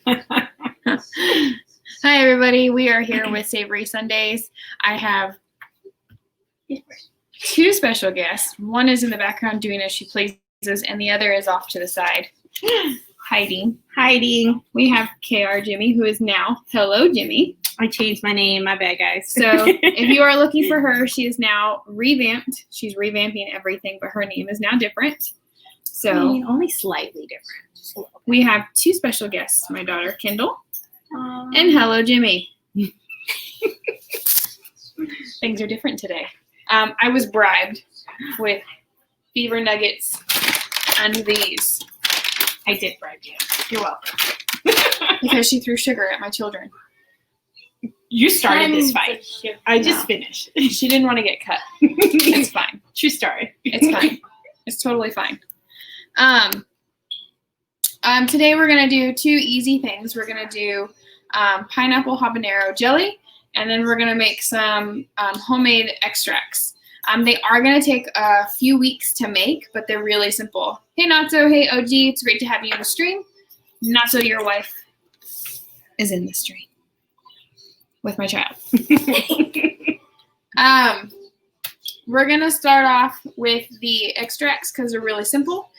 Hi, everybody. We are here with Savory Sundays. I have two special guests. One is in the background doing as she pleases, and the other is off to the side, hiding. We have HelloJimmie, who is now HelloJimmie. I changed my name. My bad, guys. So if you are looking for her, she is now revamped. She's revamping everything, but her name is now different. So only slightly different. We have two special guests, my daughter, Kendall, and HelloJimmie. Things are different today. I was bribed with beaver nuggets and these. I did bribe you. You're welcome. Because she threw sugar at my children. You started this fight. I just finished. She didn't want to get cut. It's fine. True story. It's fine. It's totally fine. Today we're going to do two easy things. We're going to do pineapple habanero jelly, and then we're going to make some homemade extracts. They are going to take a few weeks to make, but they're really simple. Hey, Natso. Hey, OG. It's great to have you in the stream. Natso, your wife, is in the stream with my child. We're going to start off with the extracts because they're really simple.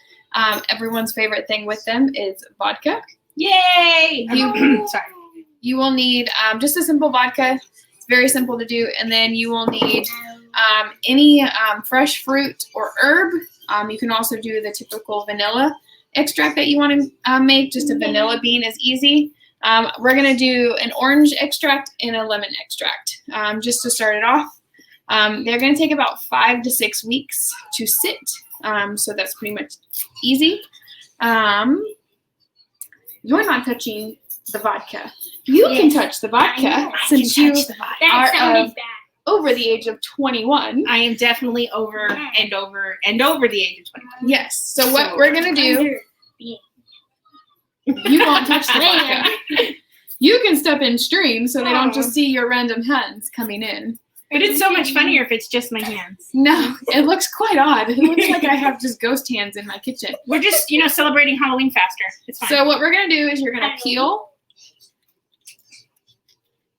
Everyone's favorite thing with them is vodka. Yay! You will need just a simple vodka. It's very simple to do. And then you will need any fresh fruit or herb. You can also do the typical vanilla extract that you want to make. Just a vanilla bean is easy. We're going to do an orange extract and a lemon extract just to start it off. They're going to take about 5 to 6 weeks to sit. So that's pretty much easy. You're not touching the vodka. You can touch the vodka since you are over the age of 21. I am definitely over the age of 21. Yes. So what we're going to do, you won't touch the vodka. You can step in stream so they don't just see your random hands coming in. But it's so much funnier if it's just my hands. No, it looks quite odd. It looks like I have just ghost hands in my kitchen. We're just, celebrating Halloween faster. It's fine. So what we're going to do is you're going to peel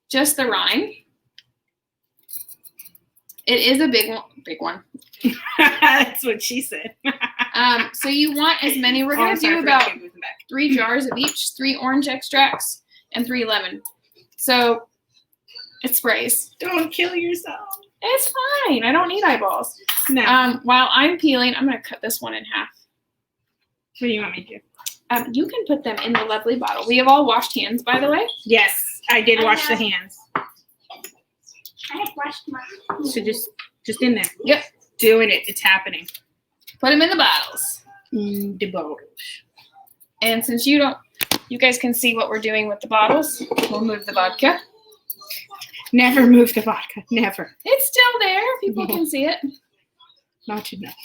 just the rind. It is a big one. That's what she said. So you want as many. We're going to do about 3 jars of each, 3 orange extracts and 3 lemon. So it sprays. Don't kill yourself. It's fine. I don't need eyeballs. No. While I'm peeling, I'm going to cut this one in half. What do you want me to do? You can put them in the lovely bottle. We have all washed hands, by the way. Yes, I did wash the hands. I have washed mine. So just in there. Yep. Doing it. It's happening. Put them in the bottles. In the bottles. And since you guys can see what we're doing with the bottles, we'll move the vodka. Never move the vodka. Never. It's still there. People can see it. Not enough.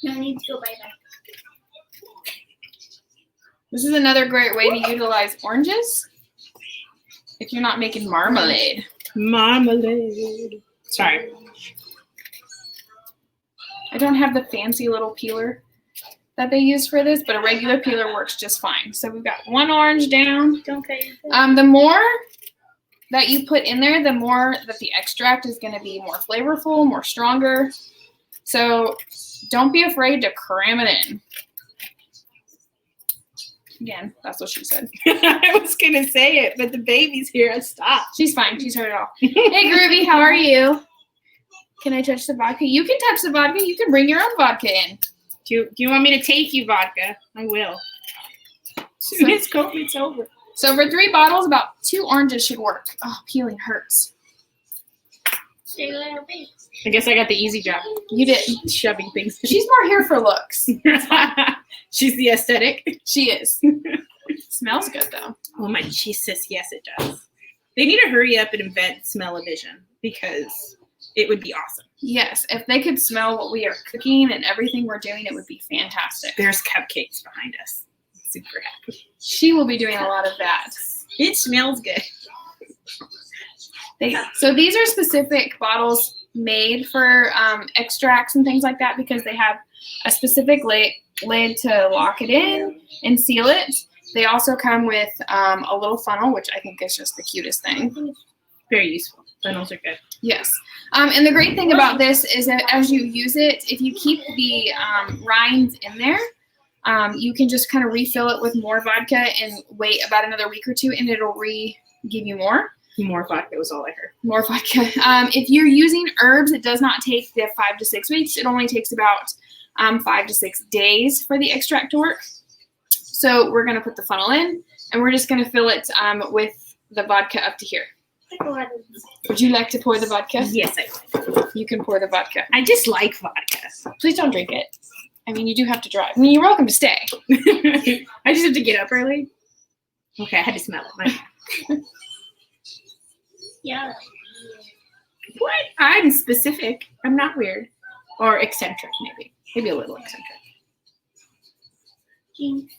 No need to go bye-bye. This is another great way to utilize oranges if you're not making marmalade. Marmalade. Sorry. I don't have the fancy little peeler that they use for this, but a regular peeler works just fine. So we've got 1 orange down. Don't cut yourself. The more that you put in there, the more that the extract is going to be more flavorful, more stronger. So don't be afraid to cram it in. Again, that's what she said. I was going to say it, but the baby's here. Stop. She's fine. She's heard it all. Hey, Groovy, how are you? Can I touch the vodka? You can touch the vodka. You can bring your own vodka in. Do you want me to take you vodka? I will. Soon as COVID's over. So for 3 bottles, about 2 oranges should work. Oh, peeling hurts. I guess I got the easy job. You did. Shoving things. She's more here for looks. She's the aesthetic. She is. Smells good, though. Oh, my Jesus. Yes, it does. They need to hurry up and invent smell-o-vision because it would be awesome. Yes. If they could smell what we are cooking and everything we're doing, it would be fantastic. There's cupcakes behind us. Super happy. She will be doing a lot of that. It smells good. So these are specific bottles made for extracts and things like that because they have a specific lid to lock it in and seal it. They also come with a little funnel, which I think is just the cutest thing. Very useful. Funnels are good. Yes. And the great thing about this is that as you use it, if you keep the rinds in there, you can just kind of refill it with more vodka and wait about another week or two, and it'll give you more. More vodka was all I heard. More vodka. If you're using herbs, it does not take the 5 to 6 weeks. It only takes about 5 to 6 days for the extract to work. So we're going to put the funnel in, and we're just going to fill it with the vodka up to here. Would you like to pour the vodka? Yes, I would. You can pour the vodka. I just like vodka. Please don't drink it. I mean, you do have to drive. I mean, you're welcome to stay. I just have to get up early. Okay, I had to smell it. My bad. Yeah. What? I'm specific. I'm not weird. Or eccentric, maybe. Maybe a little eccentric. Jinx.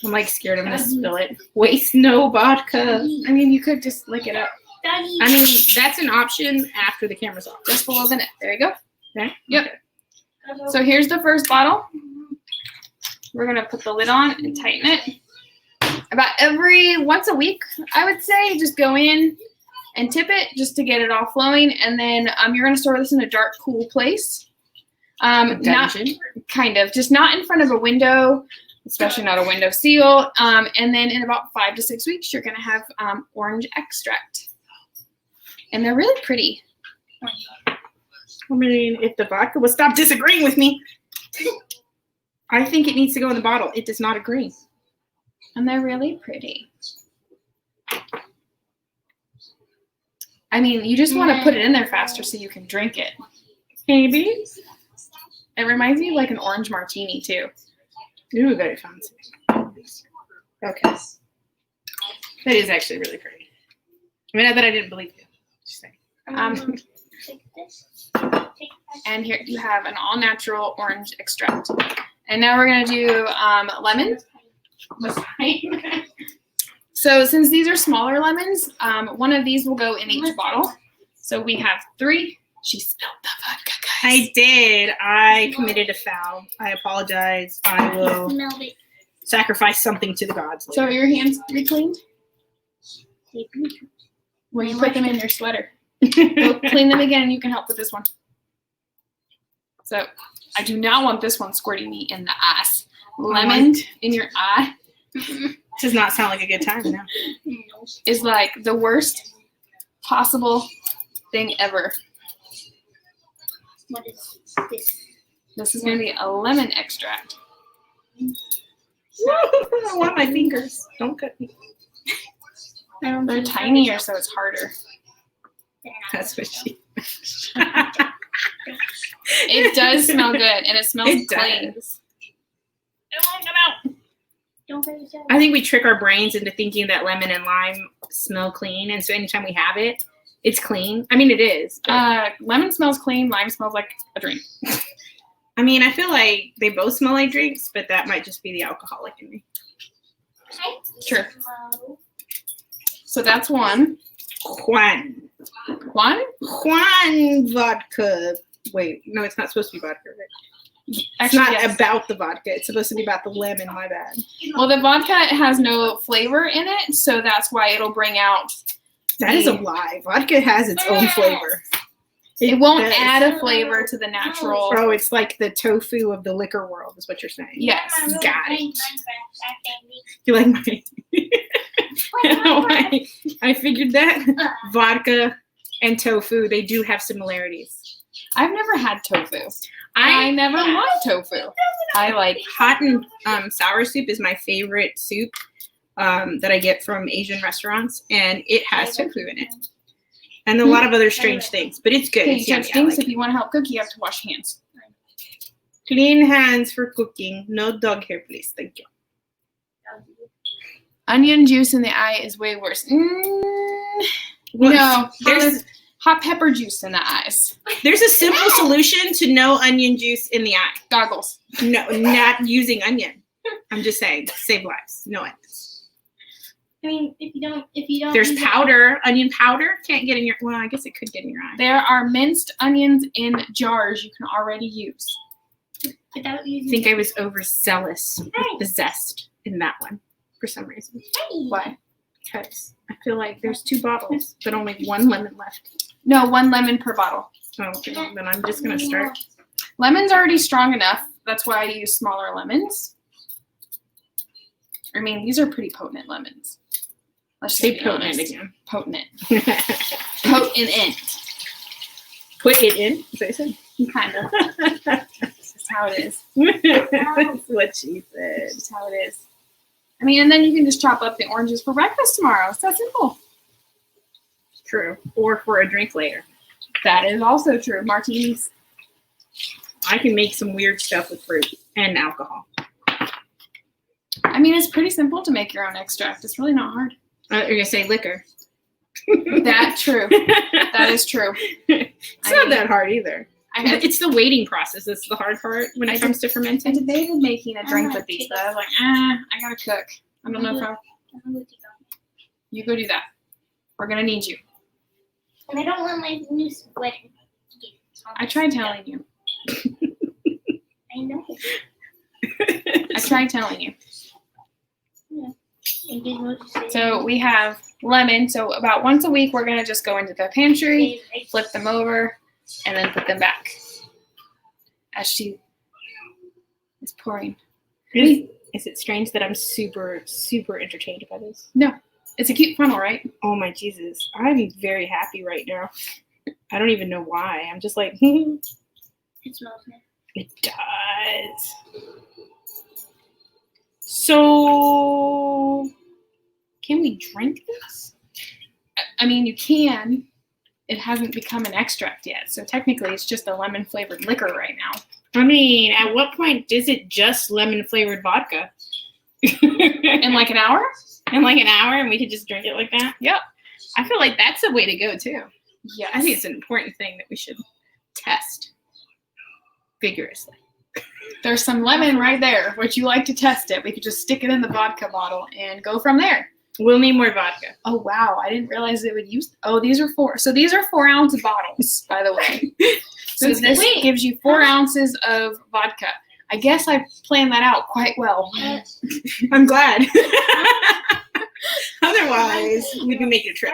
I'm like scared I'm gonna spill it. Waste no vodka. I mean, you could just lick it up. Daddy. I mean, that's an option after the camera's off. Just below the net. There you go. Okay? Yep. So here's the first bottle. We're going to put the lid on and tighten it. About once a week, I would say, just go in and tip it just to get it all flowing. And then you're going to store this in a dark, cool place. Not kind of, just not in front of a window, especially not a window seal. And then in about 5 to 6 weeks, you're going to have orange extract. And they're really pretty. I mean, if the vodka would stop disagreeing with me. I think it needs to go in the bottle. It does not agree. And they're really pretty. I mean, you just want to put it in there faster so you can drink it. Maybe. It reminds me of like an orange martini too. Ooh, very fancy. Okay. That is actually really pretty. I mean, I bet I didn't believe you. Just saying. Take this. And here you have an all-natural orange extract. And now we're going to do lemon. So since these are smaller lemons, one of these will go in each bottle. So we have 3. She spilled the vodka, guys. I did. I committed a foul. I apologize. I will Smell it. sacrifice something to the gods So later. are your hands recleaned? Well, you put them in your sweater. Go clean them again, and you can help with this one. So I do not want this one squirting me in the ass. Lemon in your eye Does not sound like a good time now. is like the worst possible thing ever. What is this? This is going to be a lemon extract. I want my fingers. Don't cut me. They're tinier, so it's harder. That's what she. It does smell good, and it smells It clean. does. It won't come out. Don't get it. I think we trick our brains into thinking that lemon and lime smell clean, and so anytime we have it, it's clean. I mean, it is. but- Lemon smells clean. Lime smells like a drink. I mean, I feel like they both smell like drinks, but that might just be the alcoholic in me. Sure. So that's one. Juan vodka. Wait, no, it's not supposed to be vodka, right? It's Actually, not yes. about the vodka. It's supposed to be about the lemon. My bad. Well, the vodka has no flavor in it, so that's why it'll bring out. That is a lie. Vodka has its own flavor. It won't does. add a flavor to the natural. Oh, it's like the tofu of the liquor world, is what you're saying. Yes. Got it. You like my? I figured that vodka and tofu, they do have similarities. I've never had tofu. I never liked tofu. I like hot and sour soup is my favorite soup that I get from Asian restaurants, and it has tofu in it. And a lot of other strange things, but it's good. okay, It's Judge yummy. I Dinks, like if you want to help cook, you have to wash hands. it. Clean hands for cooking. No dog hair, please. Thank you. Onion juice in the eye is way worse. No, hot pepper juice in the eyes. There's a simple solution to no onion juice in the eye. Goggles. No, not using onion. I'm just saying, save lives. No onions. I mean, if you don't. There's use it- powder, onion powder. Can't get in your. Well, I guess it could get in your eye. There are minced onions in jars you can already use. Without I using. think I was overzealous with Hey. the zest in that one for some reason. Hey. Why? Because I feel like there's 2 bottles, but only 1 lemon left. No, 1 lemon per bottle. Oh, okay. Then I'm just gonna start. Lemon's already strong enough. That's why I use smaller lemons. I mean, these are pretty potent lemons. Let's Say just be potent honest. again. Potent. Potent. Put it in. Is that what you said? Kind of. That's how it is. That's what she said. That's how it is. I mean, and then you can just chop up the oranges for breakfast tomorrow. It's that simple. True. Or for a drink later. That is also true. Martinis. I can make some weird stuff with fruit and alcohol. I mean, it's pretty simple to make your own extract. It's really not hard. You're gonna say liquor. That's true. That is true. It's not that hard either. I It's the waiting process that's the hard part when it comes to I fermenting. debated making a drink with these, but I was like, I gotta cook. I don't know if you go do that. We're gonna need you. And I don't want my new sweater to get. I tried telling you. I know. I tried telling you. And Gizmo just said- So we have lemon. So about once a week, we're gonna just go into the pantry, Say- flip them over, and then put them back. As she is pouring. Is it strange that I'm super, super entertained by this? It's a cute funnel, right? Oh my Jesus. I'm very happy right now. I don't even know why. I'm just like, it It smells nice. does. So, can we drink this? I mean, you can. It hasn't become an extract yet. So technically, it's just a lemon flavored liquor right now. I mean, at what point is it just lemon flavored vodka? In like an hour? In like an hour, and we could just drink it like that? Yep. I feel like that's the way to go, too. Yes. I think it's an important thing that we should test vigorously. There's some lemon right there. Would you like to test it? We could just stick it in the vodka bottle and go from there. We'll need more vodka. Oh, wow. I didn't realize it would use. Oh, these are 4. So these are 4-ounce bottles, by the way. So this Wait. gives you 4 ounces of vodka. I guess I planned that out quite well. I'm glad. Otherwise, we'd be making a trip.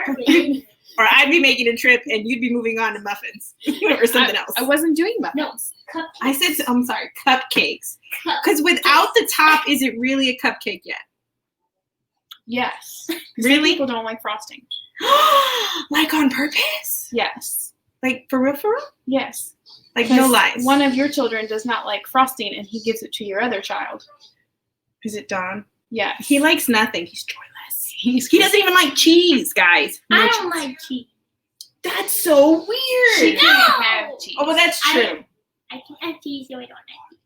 Or I'd be making a trip and you'd be moving on to muffins or something else. I wasn't doing No, muffins. cupcakes. I said, I'm sorry, cupcakes. Because without the top, is it really a cupcake yet? Yes. Some Really? people don't like frosting. Like on purpose? Yes. Like for real, for real? Yes. Like no Because lies. One of your children does not like frosting, and he gives it to your other child. Is it Don? Yes. He likes nothing. He's joyless. He doesn't even like cheese, guys. No I cheese. don't like cheese. That's so weird. She No! can't have cheese. Oh, well, that's I true. don't- I can have cheese, so I don't like it.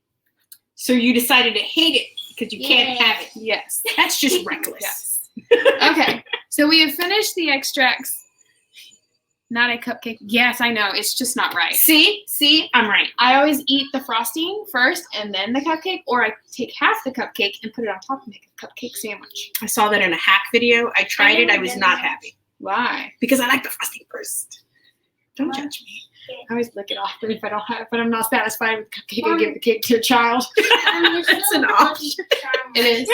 So you decided to hate it because you can't have it. Yes. That's just reckless. Yes. Okay. So we have finished the extracts. Not a cupcake. Yes, I know. It's just not right. See, I'm right. I always eat the frosting first and then the cupcake, or I take half the cupcake and put it on top and make a cupcake sandwich. I saw that in a hack video. I tried it. I was not happy Why? because I like the frosting first. Don't What? judge me. I always lick it off, but if I don't have, but I'm not satisfied with the cupcake, I give the cake to your child. That's an option. It is.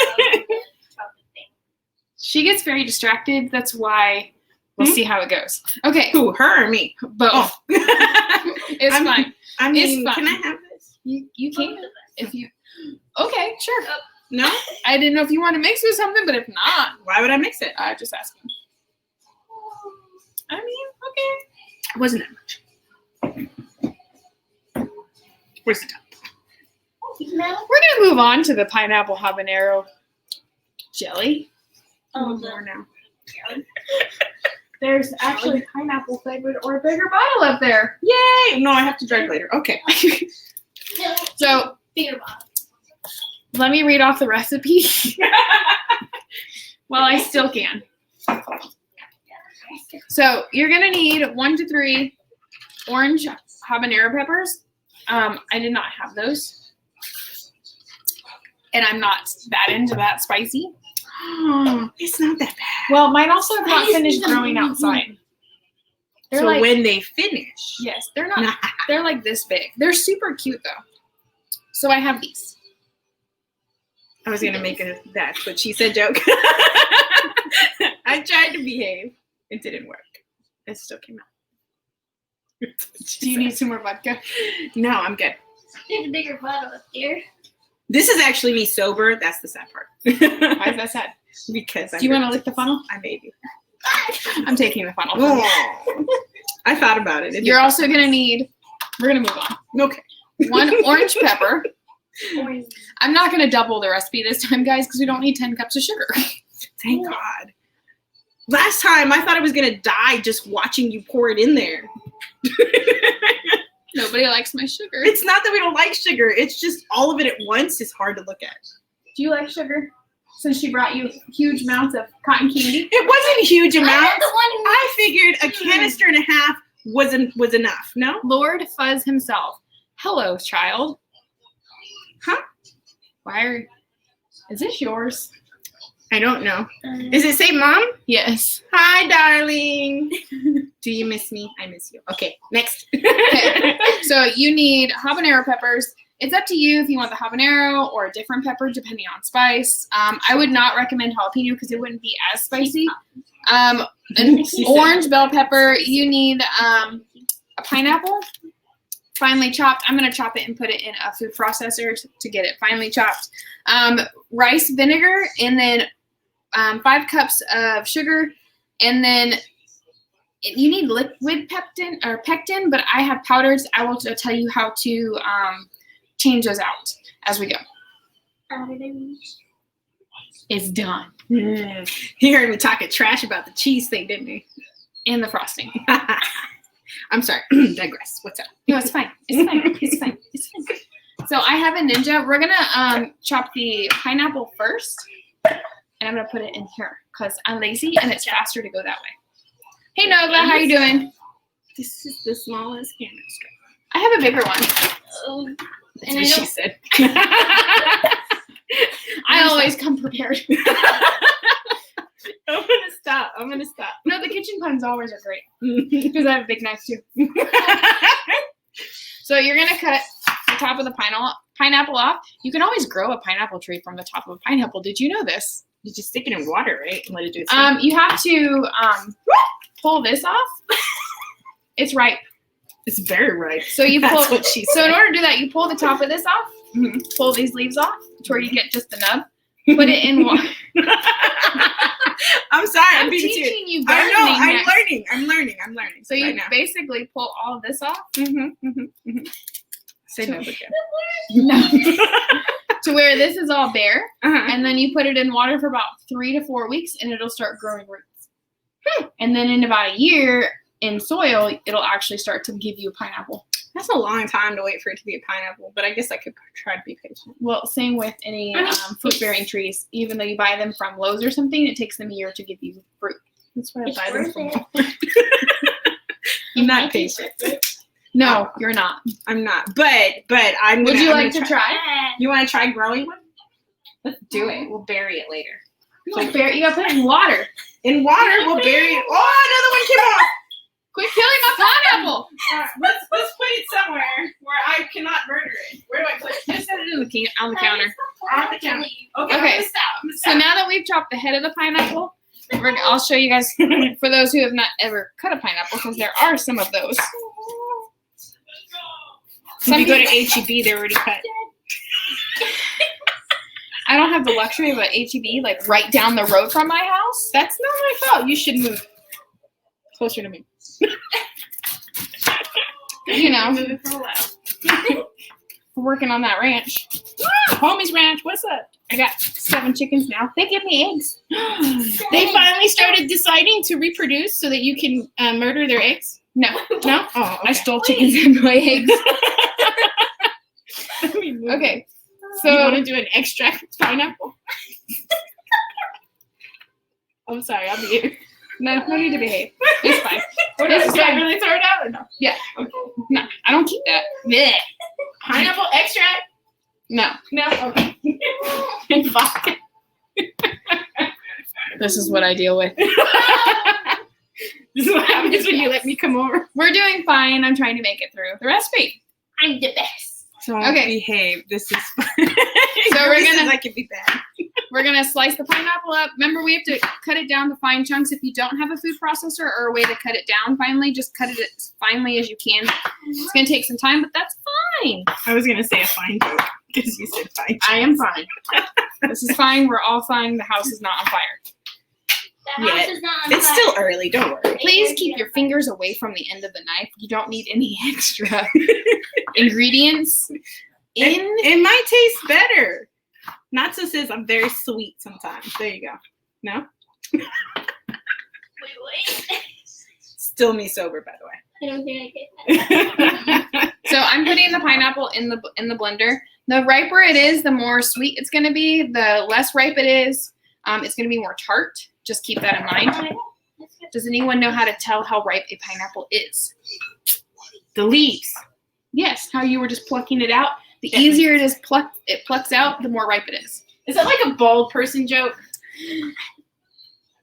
She gets very distracted. That's why we'll see how it goes. Okay, Who, her or me? both. Oh. It's I'm- fine. I mean, It's can I fine. have this? You can if you. Okay, sure. No? I didn't know if you want to mix with something, but if not, Why would I mix it? just asking. I mean, okay. It wasn't that much. Where's the top? You smell? We're gonna move on to the pineapple habanero jelly. Oh, One more now. There's actually pineapple flavored or a bigger bottle up there. Yay! No, I have to drink later. Okay. So bigger bottle. let me read off the recipe. Well, I still can. So you're gonna need 1 to 3 orange habanero peppers. I did not have those, and I'm not that into that spicy. It's not that bad. Well, mine also have not finished growing outside. They're So like, when they finish. yes, they're not. They're like this big. They're super cute though. So I have these. I was gonna make a that's what she said joke. I tried to behave. It didn't work. It still came out. Do you need some more vodka? No, I'm good. There's a bigger bottle up there. This is actually me sober. That's the sad part. Why is that sad? Because Do you want to lick the funnel? I maybe. I'm taking the funnel. From you. I thought about it. You're also gonna need. We're gonna move on. Okay. 1 orange pepper. Orange. I'm not gonna double the recipe this time, guys, because we don't need 10 cups of sugar. Thank God. Last time I thought I was gonna die just watching you pour it in there. Nobody likes my sugar. It's not that we don't like sugar. It's just all of it at once is hard to look at. Do you like sugar? Since she brought you huge amounts of cotton candy. It wasn't a huge I'm amount. the one who I figured a canister and a half was enough. No? Lord Fuzz himself. Hello, child. Huh? Is this yours? I don't know. Does it say mom? Yes. Hi, darling. Do you miss me? I miss you. Okay, next. Okay. So you need habanero peppers. It's up to you if you want the habanero or a different pepper, depending on spice. I would not recommend jalapeno because it wouldn't be as spicy. An orange bell pepper. You need a pineapple, finely chopped. I'm going to chop it and put it in a food processor to get it finely chopped. Rice vinegar, and then 5 cups of sugar, and then you need liquid pectin, but I have powders. I will tell you how to change those out as we go. It's done. He heard me talking trash about the cheese thing, didn't he? And the frosting. I'm sorry. Digress. What's up? No, it's fine. It's fine. It's fine. It's fine. So I have a Ninja. We're gonna chop the pineapple first, and I'm gonna put it in here because I'm lazy and it's faster to go that way. Hey Nova, how you doing? This is the smallest canister. I have a bigger one. That's what she said. I always come prepared. I'm gonna stop. No, the kitchen cleanse-overs are great because I have a big knife too. So you're gonna cut the top of the pineapple off. You can always grow a pineapple tree from the top of a pineapple. Did you know this? You just stick it in water, right? And let it do its thing. You have to pull this off. It's ripe. It's very ripe. So you That's pull. what she So said. in order to do that, you pull the top of this off. Pull these leaves off to where you get just the nub. Put it in water. I'm sorry. I'm being serious. teaching you I know. gardening next. I'm learning. So you right now. basically pull all of this off. Say no again. No. To where this is all bare, Uh-huh. and then you put it in water for about 3 to 4 weeks, and it'll start growing roots. And then in about a year in soil, it'll actually start to give you a pineapple. That's a long time to wait for it to be a pineapple, but I guess I could try to be patient. Well, same with any fruit-bearing trees. Even though you buy them from Lowe's or something, it takes them a year to give you fruit. That's why I It's buy them worth from it. I'm not patient. No, you're not. I'm not. But I'm Would gonna, you I'm like gonna to try? You want to try growing one? Let's do it. We'll bury it later. So You gotta put it in water. in water, we'll bury it. Oh, another one came off. Quit killing my pineapple. All right, let's put it somewhere where I cannot murder it. Where do I put it? Just set it in on the counter. On the counter. Okay. Okay, I'm gonna So stop. now that we've chopped the head of the pineapple, I'll show you guys, for those who have not ever cut a pineapple, because there are some of those. If you go to HEB, they're already cut. I don't have the luxury of an HEB like right down the road from my house. That's not my fault. You should move closer to me. You know, Moving for a while. we're working on that ranch. Homie's Ranch, what's up? I got 7 chickens now. They give me eggs. They finally started deciding to reproduce so that you can murder their eggs? No, No? Oh, okay. I stole chickens and my eggs. Okay, So you want so to do an extract with pineapple? I'm sorry, I'll be here. no need to behave. It's fine. This is is fine. really throw it out or no? Yeah. No, I don't keep that. Blech. Pineapple extract? No. No. Okay. And vodka. This is what I deal with. This is what happens when you let me come over. We're doing fine. I'm trying to make it through the recipe. I'm the best. So Okay. behave. This is fun. So we're gonna like it be bad. We're gonna slice the pineapple up. Remember, we have to cut it down to fine chunks. If you don't have a food processor or a way to cut it down finely, just cut it as finely as you can. It's gonna take some time, but that's fine. I was gonna say a fine joke because you said fine. I am fine. This is fine. We're all fine. The house is not on fire. The Yeah, house is not on It's fire. still early. Don't worry. Please keep your fingers away from the end of the knife. You don't need any extra ingredients. It might taste better. Natsu says I'm very sweet sometimes. There you go. No? Wait. Still me sober, by the way. I don't think I get that. So I'm putting the pineapple in the blender. The riper it is, the more sweet it's going to be. The less ripe it is, it's going to be more tart. Just keep that in mind. Does anyone know how to tell how ripe a pineapple is? The leaves. Yes, how you were just plucking it out. The easier it is it plucks out, the more ripe it is. Is that like a bald person joke?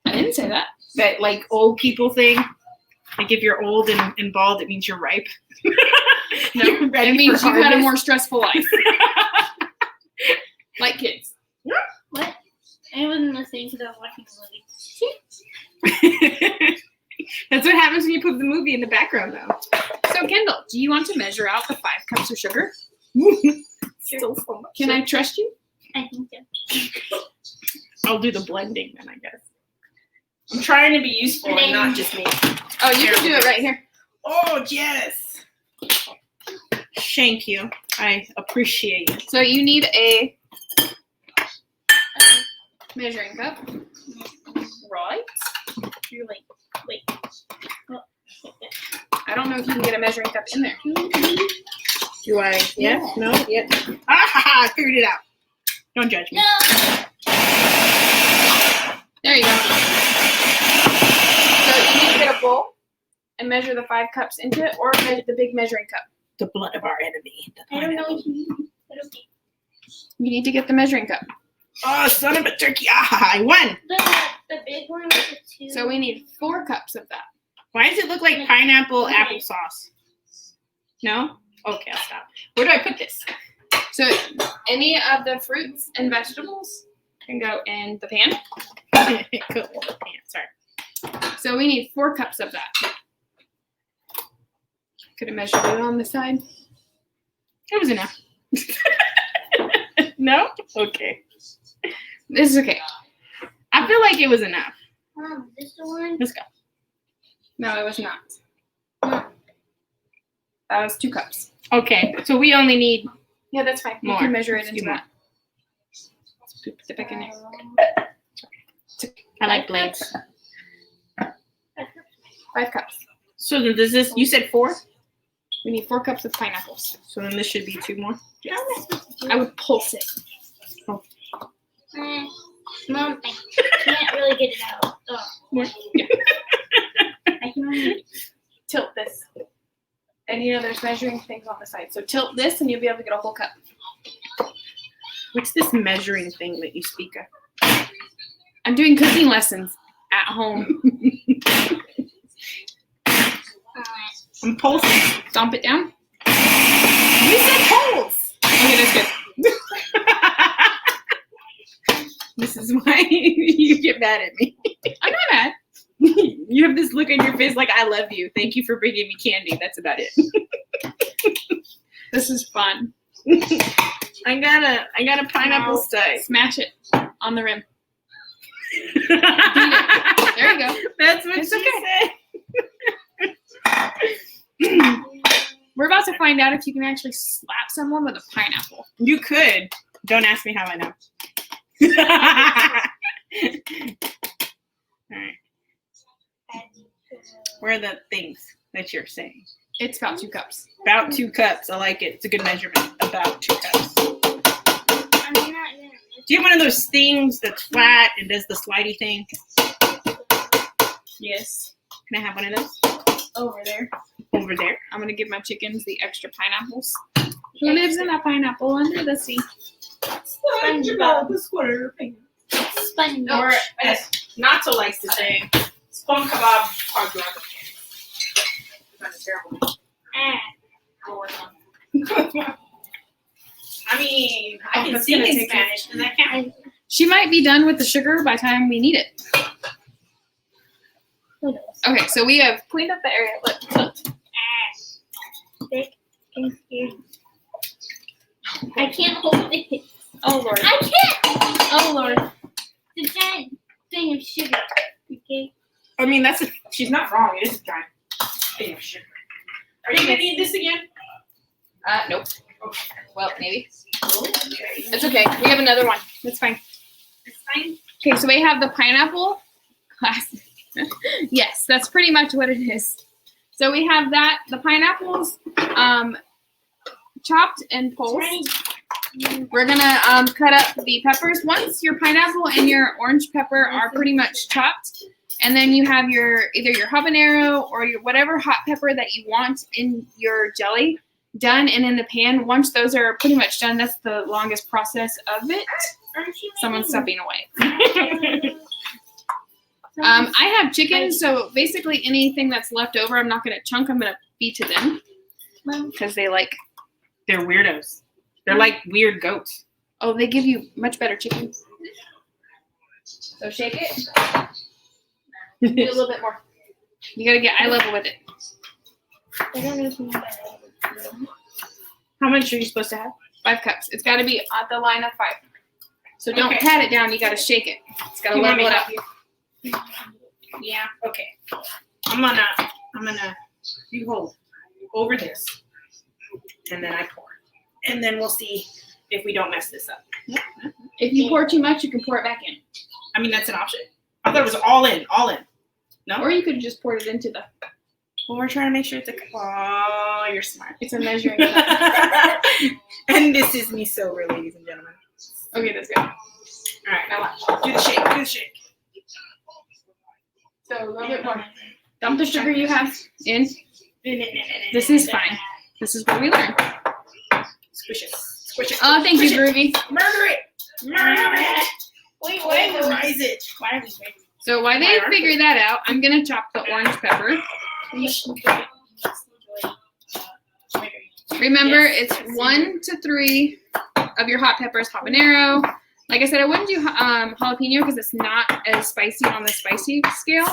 I didn't say that. That like old people thing? Like if you're old and bald, it means you're ripe. No, You're ready it means for you've had a harvest. more stressful life. Like kids. What? I wasn't listening because I was watching the movie. That's what happens when you put the movie in the background, though. So Kendall, do you want to measure out the 5 cups of sugar? Still so much. Can I trust you? I think so. I'll do the blending then, I guess. I'm trying to be useful and not just me. Oh, you can do it right here. Oh, yes. Thank you. I appreciate it. So you need a measuring cup. Right. You're like, wait. Oh, I don't know if you can get a measuring cup in there. Do I? Yes? No? Yep. Ah, I figured it out. Don't judge me. no. There you go. So you need to get a bowl and measure the 5 cups into it, or measure the big measuring cup. The blood of our enemy. the I don't know pineapple. what you mean. But okay. You need to get the measuring cup. Oh, son of a turkey. Ah, I won. The big one was a 2. So we need 4 cups of that. Why does it look like pineapple applesauce? No? Okay, I'll stop. Where do I put this? So any of the fruits and vegetables can go in the pan. Cool. Sorry. So we need 4 cups of that. Could have measured it on the side. It was enough. No? Okay. This is okay. I feel like it was enough. This one. Let's go. No, it was not. No. That was 2 cups. Okay, so we only need Yeah, that's fine. You More. can measure it Let's into do more. that. Put it back in there. I like blades. 5 cups. So then does this you said 4? We need 4 cups of pineapples. So then this should be 2 more. How am I supposed to do I would pulse it. Mom, I can't really get it out. Oh. More. I can only. Tilt this. And you know there's measuring things on the side. So tilt this and you'll be able to get a whole cup. What's this measuring thing that you speak of? I'm doing cooking lessons at home. I'm pulsing. Stomp it down. You said pulse. Okay, that's good. This is why you get mad at me. I'm not mad. You have this look on your face like I love you. Thank you for bringing me candy. That's about it. This is fun. I got a pineapple stay. Smash it on the rim. There you go. That's what It's she okay. said. We're about to find out if you can actually slap someone with a pineapple. You could. Don't ask me how I know. All right. Where are the things that you're saying? It's about 2 cups. About 2 cups. I like it. It's a good measurement. About 2 cups. I'm not gonna. Do you have one of those things that's flat and does the slidey thing? Yes. Can I have one of those? Over there. Over there. I'm going to give my chickens the extra pineapples. Who lives in a pineapple under the sea? SpongeBob. the square. SpongeBob. Or Natso likes to say, "Spong kebab quadruple." That's terrible. I'll work on it. I mean, I can that's sing gonna in take Spanish. Does that count? She might be done with the sugar by the time we need it. Okay, so we have cleaned up the area. Look. Thick and scared. I can't hold it. Oh Lord. I can't. Oh Lord. The giant thing of sugar. Okay. I mean, she's not wrong. It is a giant thing of sugar. Are you gonna need this again? Nope. Okay. Well, maybe. Okay. It's okay. We have another one. It's fine. It's fine. Okay, so we have the pineapple class. Yes, that's pretty much what it is. So we have that, the pineapples, chopped and pulsed. We're gonna cut up the peppers. Once your pineapple and your orange pepper are pretty much chopped, and then you have either your habanero or your whatever hot pepper that you want in your jelly done and in the pan. Once those are pretty much done, that's the longest process of it. Someone's stepping away. I have chicken, so basically anything that's left over, I'm not gonna chunk. I'm gonna feed to them because they're weirdos. They're like weird goats. Oh, they give you much better chicken. So shake it. Do a little bit more. You gotta get eye level with it. I don't know if you How much are you supposed to have? 5 cups. It's gotta be at the line of 5. So don't Okay. pat it down. You gotta shake it. It's gotta You want level me it to up. Yeah. Okay. I'm gonna. You hold over this, and then I pour, and then we'll see if we don't mess this up. If you pour too much, you can pour it back in. I mean, that's an option. I thought it was all in. All in. No. Or you could just pour it into the. Well, we're trying to make sure it's a. Oh, you're smart. It's a measuring cup. And this is me sober, ladies and gentlemen. Okay, that's good. All right, now watch. Do the shake. Do the shake. So a little bit more. Dump the sugar you have in. This is fine. This is what we learn. Squish it. Squish it. Oh, thank you, Squish it. Groovy. Murder it. Murder it. Wait, Pulverize it. Why are we ready? So while they figure that out, I'm gonna chop the orange pepper. Remember, it's 1 to 3 of your hot peppers habanero. Like I said, I wouldn't do jalapeno because it's not as spicy on the spicy scale.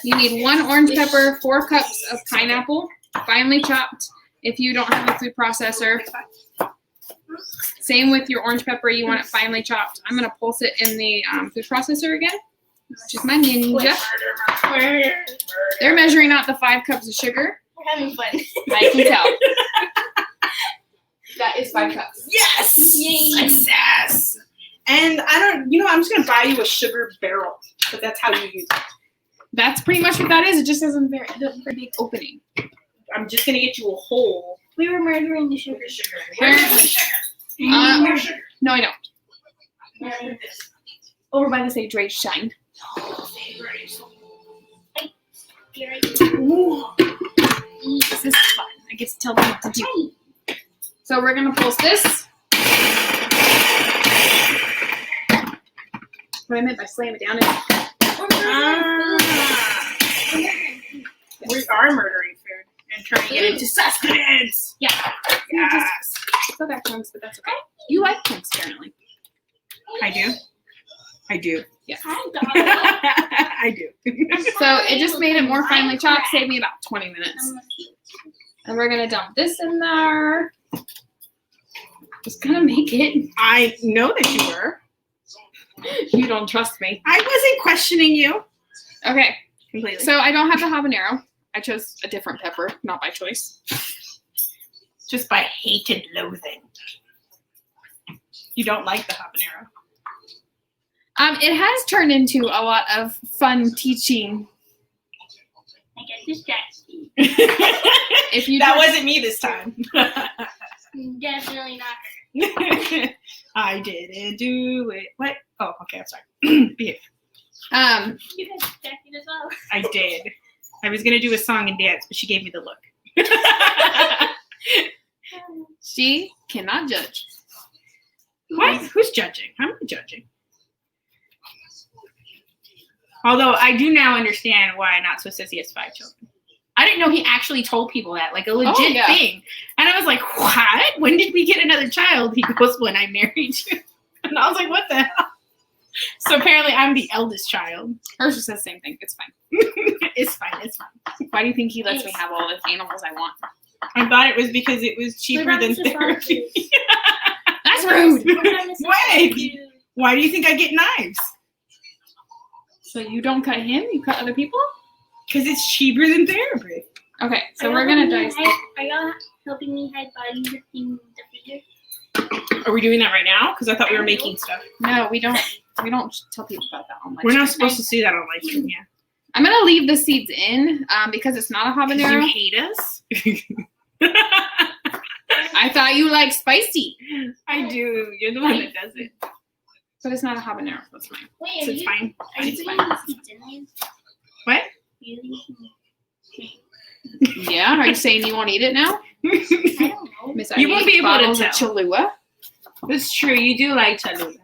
You need 1 orange pepper, 4 cups of pineapple, finely chopped. If you don't have a food processor, same with your orange pepper. You want it finely chopped. I'm gonna pulse it in the food processor again, which is my ninja. They're measuring out the 5 cups of sugar. We're having fun. I can tell. That is 5 cups. Yes! Yay. Success! And I'm just going to buy you a sugar barrel, but that's how you use it. That's pretty much what that is. It just has a very big opening. I'm just going to get you a hole. We were murdering the sugar. Where's the sugar? Uh, Sugar. No, I don't. Where's this? Over by the SageRage shine. Ooh. This is fun. I get to tell them what to do. So we're going to pulse this. What I meant by slam it down is We are murdering food and turning it into sustenance. Yeah. Yes. Still got chunks, but that's okay. You like chunks, apparently. I do. I do. Yes. I do. So it just made it more finely chopped, saved me about 20 minutes. And we're going to dump this in there. Just going to make it. I know that you were. You don't trust me. I wasn't questioning you. Okay. Completely. So I don't have the habanero. I chose a different pepper, not by choice. Just by hate and loathing. You don't like the habanero. It has turned into a lot of fun teaching. I get distracted. If you That just- wasn't me this time. Definitely not her. I didn't do it. What? Oh, okay. I'm sorry. Behave. You got distracted as well. I did. I was gonna do a song and dance, but she gave me the look. She cannot judge. What? Who's judging? I'm not judging. Although I do now understand why I'm not supposed to say he has 5 children. I didn't know he actually told people that, like a legit thing. And I was like, what? When did we get another child? He goes, when I married you. And I was like, what the hell? So apparently I'm the eldest child. Hers just says the same thing. It's fine. It's fine. It's fine. Why do you think he lets me have all the animals I want? I thought it was because it was cheaper than therapy. That's rude. Wait. Why do you think I get knives? So you don't cut him? You cut other people? Because it's cheaper than therapy. Okay, so we're going to dice. Are y'all helping me hide bodies in the freezer? Are we doing that right now? Because I thought we were making stuff. No, we don't. We don't tell people about that on live We're not stream. supposed to see that on live stream, yeah. I'm going to leave the seeds in because it's not a habanero. You hate us? I thought you liked spicy. I do. You're the one that does it. But it's not a habanero. That's fine. Wait, So it's fine. Are you It's putting fine. the seeds in there? What? Really? Yeah? Are you saying you won't eat it now? I don't know. Miss You won't be able to bottles of tell. Cholula. That's true. You do like Cholula.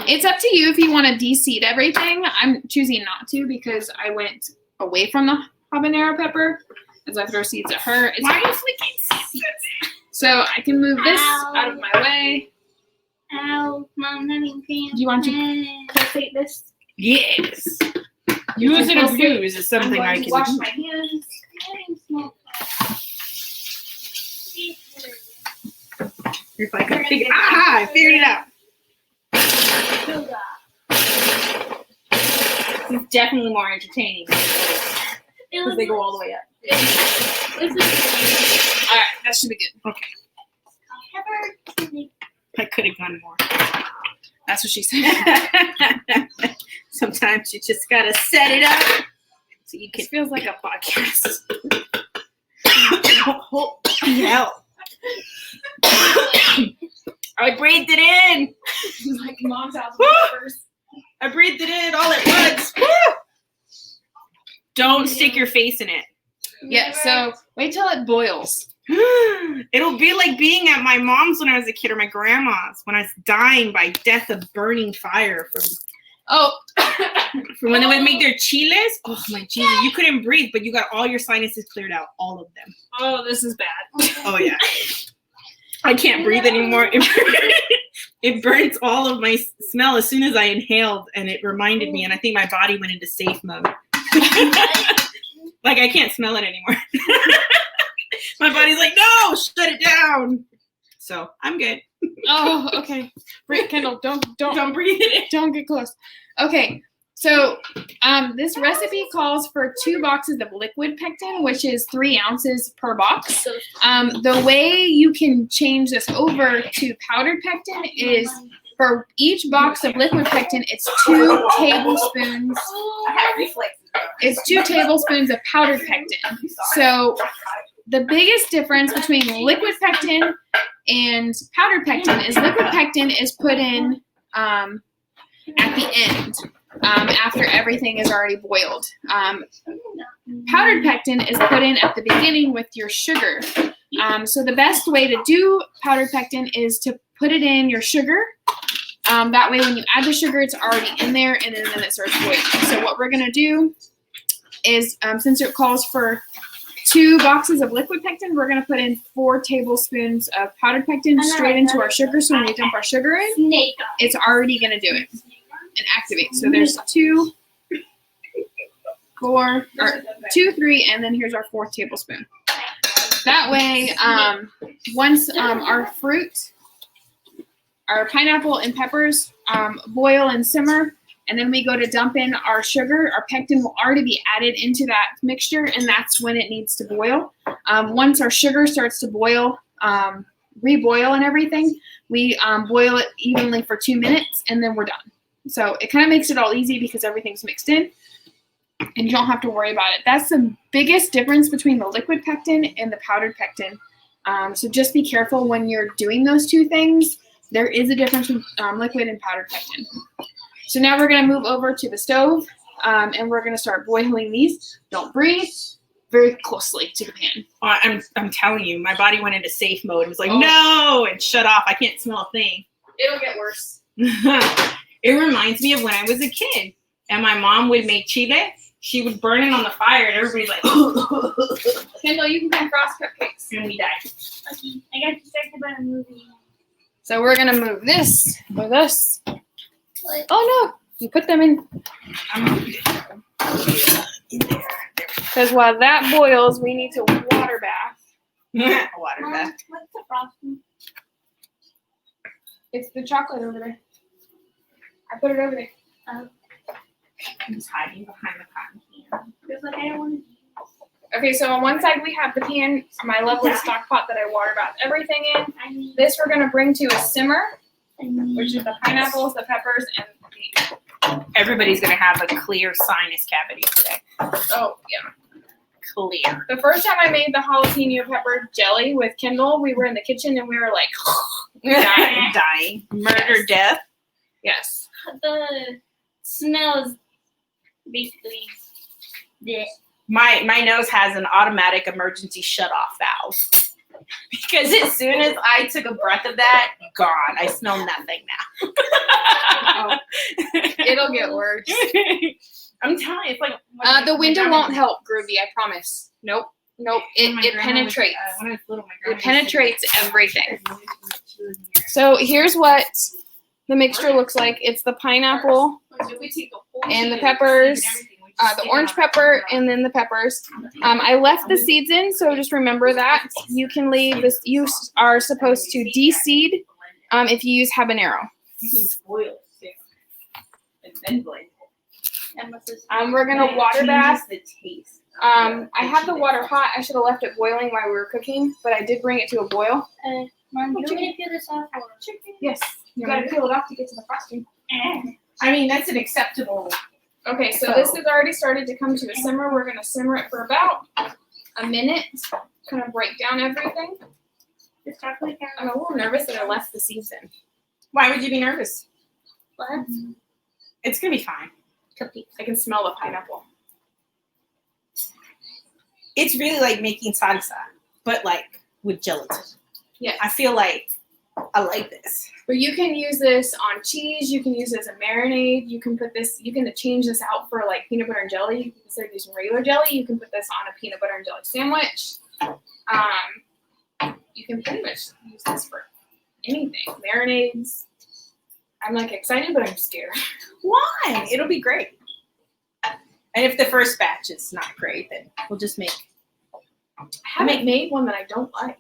It's up to you if you want to de-seed everything. I'm choosing not to because I went away from the habanero pepper. As I throw seeds at her. It's Why are you flicking seeds? So I can move this Ow. out of my way. Ow, Mom, having cramps. Do you want to to cultivate this? Yes. Use and abuse is something I can wash do. my hands. You're like, aha, I figured it out. It's definitely more entertaining because they go all the way up. All right, that should be good. Okay. I could have gone more. That's what she said. Sometimes you just gotta set it up so you can. This feels like a podcast. Oh, hell. I breathed it in. Like mom's house Woo! peppers. I breathed it in all at once. Woo! Don't stick your face in it. Yeah, so wait till it boils. It'll be like being at my mom's when I was a kid or my grandma's when I was dying by death of burning fire from when they would make their chiles. Oh my Jesus, you couldn't breathe, but you got all your sinuses cleared out, all of them. Oh, this is bad. Oh yeah. I can't breathe anymore. It burns all of my smell as soon as I inhaled, and it reminded me, and I think my body went into safe mode. Like I can't smell it anymore. My body's like, no, shut it down. So I'm good. Oh, okay. Kendall, don't breathe it in. don't get close. Okay, so this recipe calls for 2 boxes of liquid pectin, which is 3 ounces per box. The way you can change this over to powdered pectin is for each box of liquid pectin, it's 2 tablespoons. I have reflexes. It's 2 tablespoons of powdered pectin. So the biggest difference between liquid pectin and powdered pectin is liquid pectin is put in at the end after everything is already boiled. Powdered pectin is put in at the beginning with your sugar. So the best way to do powdered pectin is to put it in your sugar. That way when you add the sugar, it's already in there and then it starts boiling. So what we're going to do is, since it calls for 2 boxes of liquid pectin, we're going to put in 4 tablespoons of powdered pectin straight into our sugar. So when we dump our sugar in, it's already going to do it and activate. So there's 2, 4, or 2, 3, and then here's our 4th tablespoon. That way, once our fruit, our pineapple and peppers boil and simmer, and then we go to dump in our sugar, our pectin will already be added into that mixture, and that's when it needs to boil. Once our sugar starts to boil, reboil and everything, we boil it evenly for 2 minutes, and then we're done. So it kind of makes it all easy because everything's mixed in, and you don't have to worry about it. That's the biggest difference between the liquid pectin and the powdered pectin. So just be careful when you're doing those 2 things. There is a difference in liquid and powdered pectin. So now we're going to move over to the stove, and we're going to start boiling these. Don't breathe. Very closely to the pan. I'm telling you, my body went into safe mode. It was like, no, and shut off. I can't smell a thing. It'll get worse. It reminds me of when I was a kid and my mom would make chile. She would burn it on the fire and everybody's like, Kendall, you can come frost cupcakes. and we died. Okay, I got distracted by a movie. So we're gonna move this with us. What? Oh no, you put them in. I'm gonna put it in there. Because while that boils, we need to water bath. Water Mom, bath. what's the frosting? It's the chocolate over there. I put it over there. I'm just hiding behind the cotton can. Because like I don't want to. Okay, so on one side we have the pan, my lovely stock pot that I water bath everything in. I need. This we're gonna bring to a simmer, I need. which is the pineapples, the peppers, and the Everybody's gonna have a clear sinus cavity today. oh yeah. Clear. The first time I made the jalapeno pepper jelly with Kendall, we were in the kitchen and we were like, Dying. Murder, death. yes. The smell is basically this. My nose has an automatic emergency shut-off valve. Because as soon as I took a breath of that, gone. I smell nothing now. Oh, it'll get worse. I'm telling you, it's like The window won't help, Groovy, I promise. Nope. It penetrates. It penetrates everything. So here's what the mixture looks like. It's the pineapple, and the peppers, the orange pepper, and then the peppers. I left the seeds in, so just remember that. You can leave this. You are supposed to de-seed if you use habanero. You can boil it too. And then blend it. And what's this? We're gonna water bath. The taste. I have the water hot. I should have left it boiling while we were cooking, but I did bring it to a boil. Mom, you want me to peel this off or? Yes. You gotta peel it off to get to the frosting. I mean, that's an acceptable. Okay, so this has already started to come to a simmer. We're gonna simmer it for about a minute. Kind of break down everything. This chocolate I'm a little nervous that I left the seeds in. Why would you be nervous? What? It's gonna be fine. Cookies. I can smell the pineapple. It's really like making salsa, but like with gelatin. Yes. I feel like I like this. But you can use this on cheese. You can use it as a marinade. You can put this. You can change this out for like peanut butter and jelly. Instead of using regular jelly, you can put this on a peanut butter and jelly sandwich. You can pretty much use this for anything. Marinades. I'm like excited, but I'm scared. Why? It'll be great. And if the first batch is not great, then we'll just make. I haven't made one that I don't like,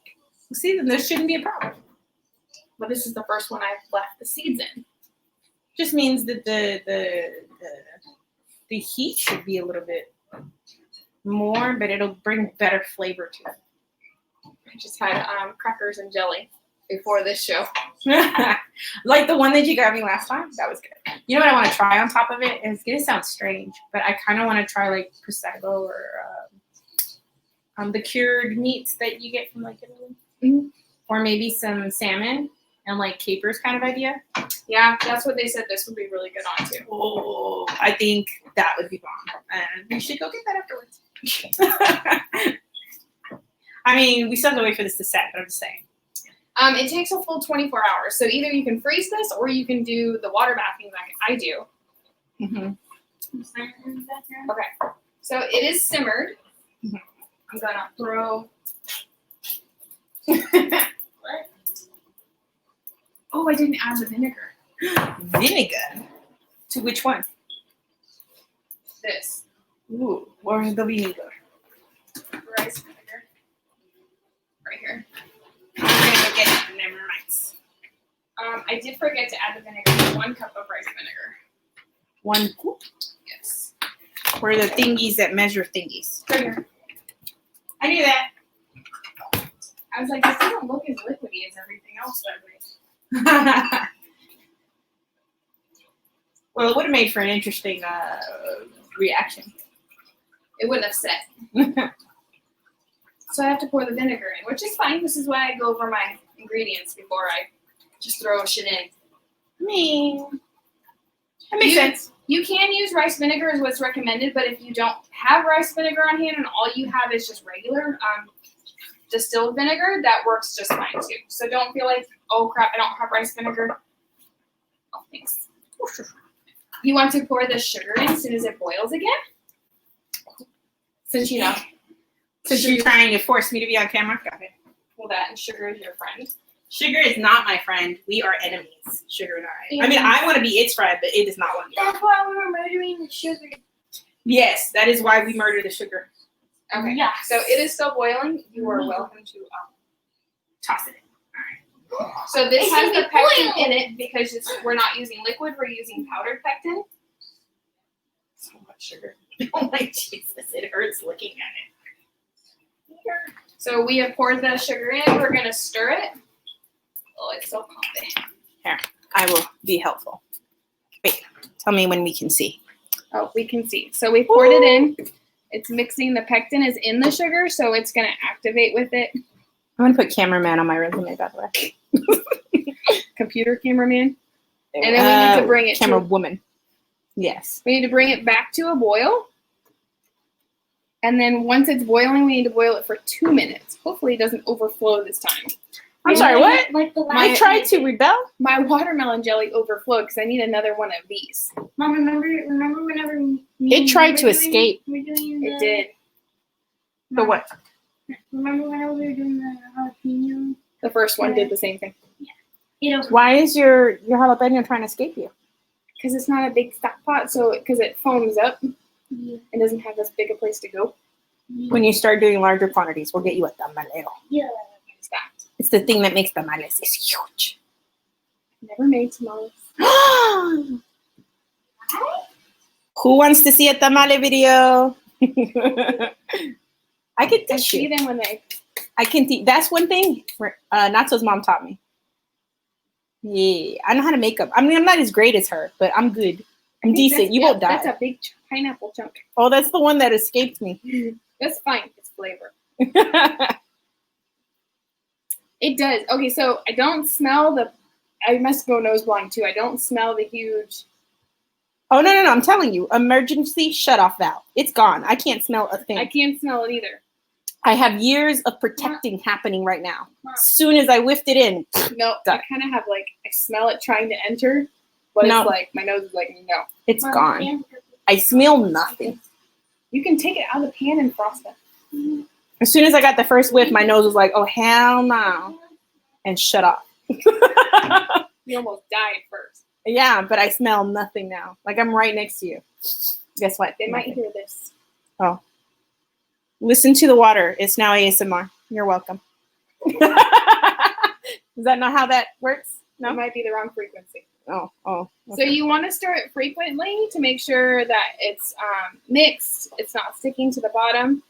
See, then there shouldn't be a problem. but this is the first one I've left the seeds in. Just means that the heat should be a little bit more, but it'll bring better flavor to it. I just had crackers and jelly before this show. Like the one that you got me last time. That was good. You know what I want to try on top of it? It's gonna sound strange, but I kind of want to try like prosciutto or the cured meats that you get from like Italy, or maybe some salmon and like capers kind of idea. Yeah, that's what they said this would be really good on too. Oh, I think that would be bomb, and we should go get that afterwards. I mean, we still have to wait for this to set, but I'm just saying. It takes a full 24 hours. So either you can freeze this or you can do the water bathing like I do. Mm-hmm. Okay. So it is simmered. Mhm. I'm going to throw. Oh, I didn't add the vinegar. Vinegar. To which one? This. Ooh, where's the vinegar? Rice vinegar. Right here. I'm gonna go get it. Never mind. I did forget to add the vinegar. 1 cup of rice vinegar. 1 cup. Yes. Where are the thingies that measure thingies? Right here. I knew that. I was like, this doesn't look as liquidy as everything else that I made. Well, it would have made for an interesting reaction. It wouldn't have set. So I have to pour the vinegar in, which is fine. This is why I go over my ingredients before I just throw shit in. I mean, that makes sense. You can use rice vinegar is what's recommended, but if you don't have rice vinegar on hand and all you have is just regular distilled vinegar, that works just fine too. So don't feel like, oh crap, I don't have rice vinegar. Oh, thanks. You want to pour the sugar in as soon as it boils again? Since you know. Since you're trying to force me to be on camera. Got it. Well, that and sugar is your friend. Sugar is not my friend. We are enemies, Sugar and I. I mean, I want to be its friend, but it does not want to be. That's why we were murdering the sugar. Yes, that is why we murder the sugar. Okay. Yes. So it is still boiling. You are welcome to Toss it in. So this It has should the be pectin boiled. in it because we're not using liquid, we're using powdered pectin. So much sugar. Oh my Jesus, it hurts looking at it. So we have poured the sugar in. We're going to stir it. Oh, it's so comfy. I will be helpful. Wait, tell me when we can see. Oh, we can see. So we poured it in. It's mixing. The pectin is in the sugar, so it's going to activate with it. I'm going to put cameraman on my resume, by the way. Computer cameraman. And then we need to bring it camera to, woman. Yes. we need to bring it back to a boil. And then once it's boiling, we need to boil it for 2 minutes. Hopefully it doesn't overflow this time. I'm sorry, what? Like the last I tried to rebel? My watermelon jelly overflowed because I need another one of these. Mom, remember whenever It tried to escape. We were doing It did. The what? Remember whenever we were doing the jalapeno? The first one did the same thing. Why is your jalapeno trying to escape you? Because it's not a big stock pot, so because it foams up Yeah. and doesn't have as big a place to go. When you start doing larger quantities, we'll get you a tamalero. Yeah. It's that. It's the thing that makes tamales. It's huge. Never made tamales. Who wants to see a tamale video? I can I teach see you. them when they. I can teach. That's one thing Natsu's mom taught me. Yeah, I know how to make them. I mean, I'm not as great as her, but I'm good. I'm decent. You won't die. That's a big pineapple chunk. Oh, that's the one that escaped me. That's fine. It's flavor. It does. Okay, so I don't smell the. I must go nose blind too. I don't smell the huge. Oh, no. I'm telling you. Emergency shut-off valve. It's gone. I can't smell a thing. I can't smell it either. I have years of protecting happening right now. As soon as I whiffed it in. No, Done. I kind of have like I smell it trying to enter, but No. it's like my nose is like no. It's gone. I smell nothing. You can take it out of the pan and frost it. As soon as I got the first whiff, my nose was like, oh, hell no. And shut off. You almost died first. Yeah, but I smell nothing now. Like I'm right next to you. Guess what? They might Nothing. hear this. Oh. Listen to the water. It's now ASMR. You're welcome. Is that not how that works? It No? might be the wrong frequency. Oh. So Okay. you want to stir it frequently to make sure that it's mixed. It's not sticking to the bottom.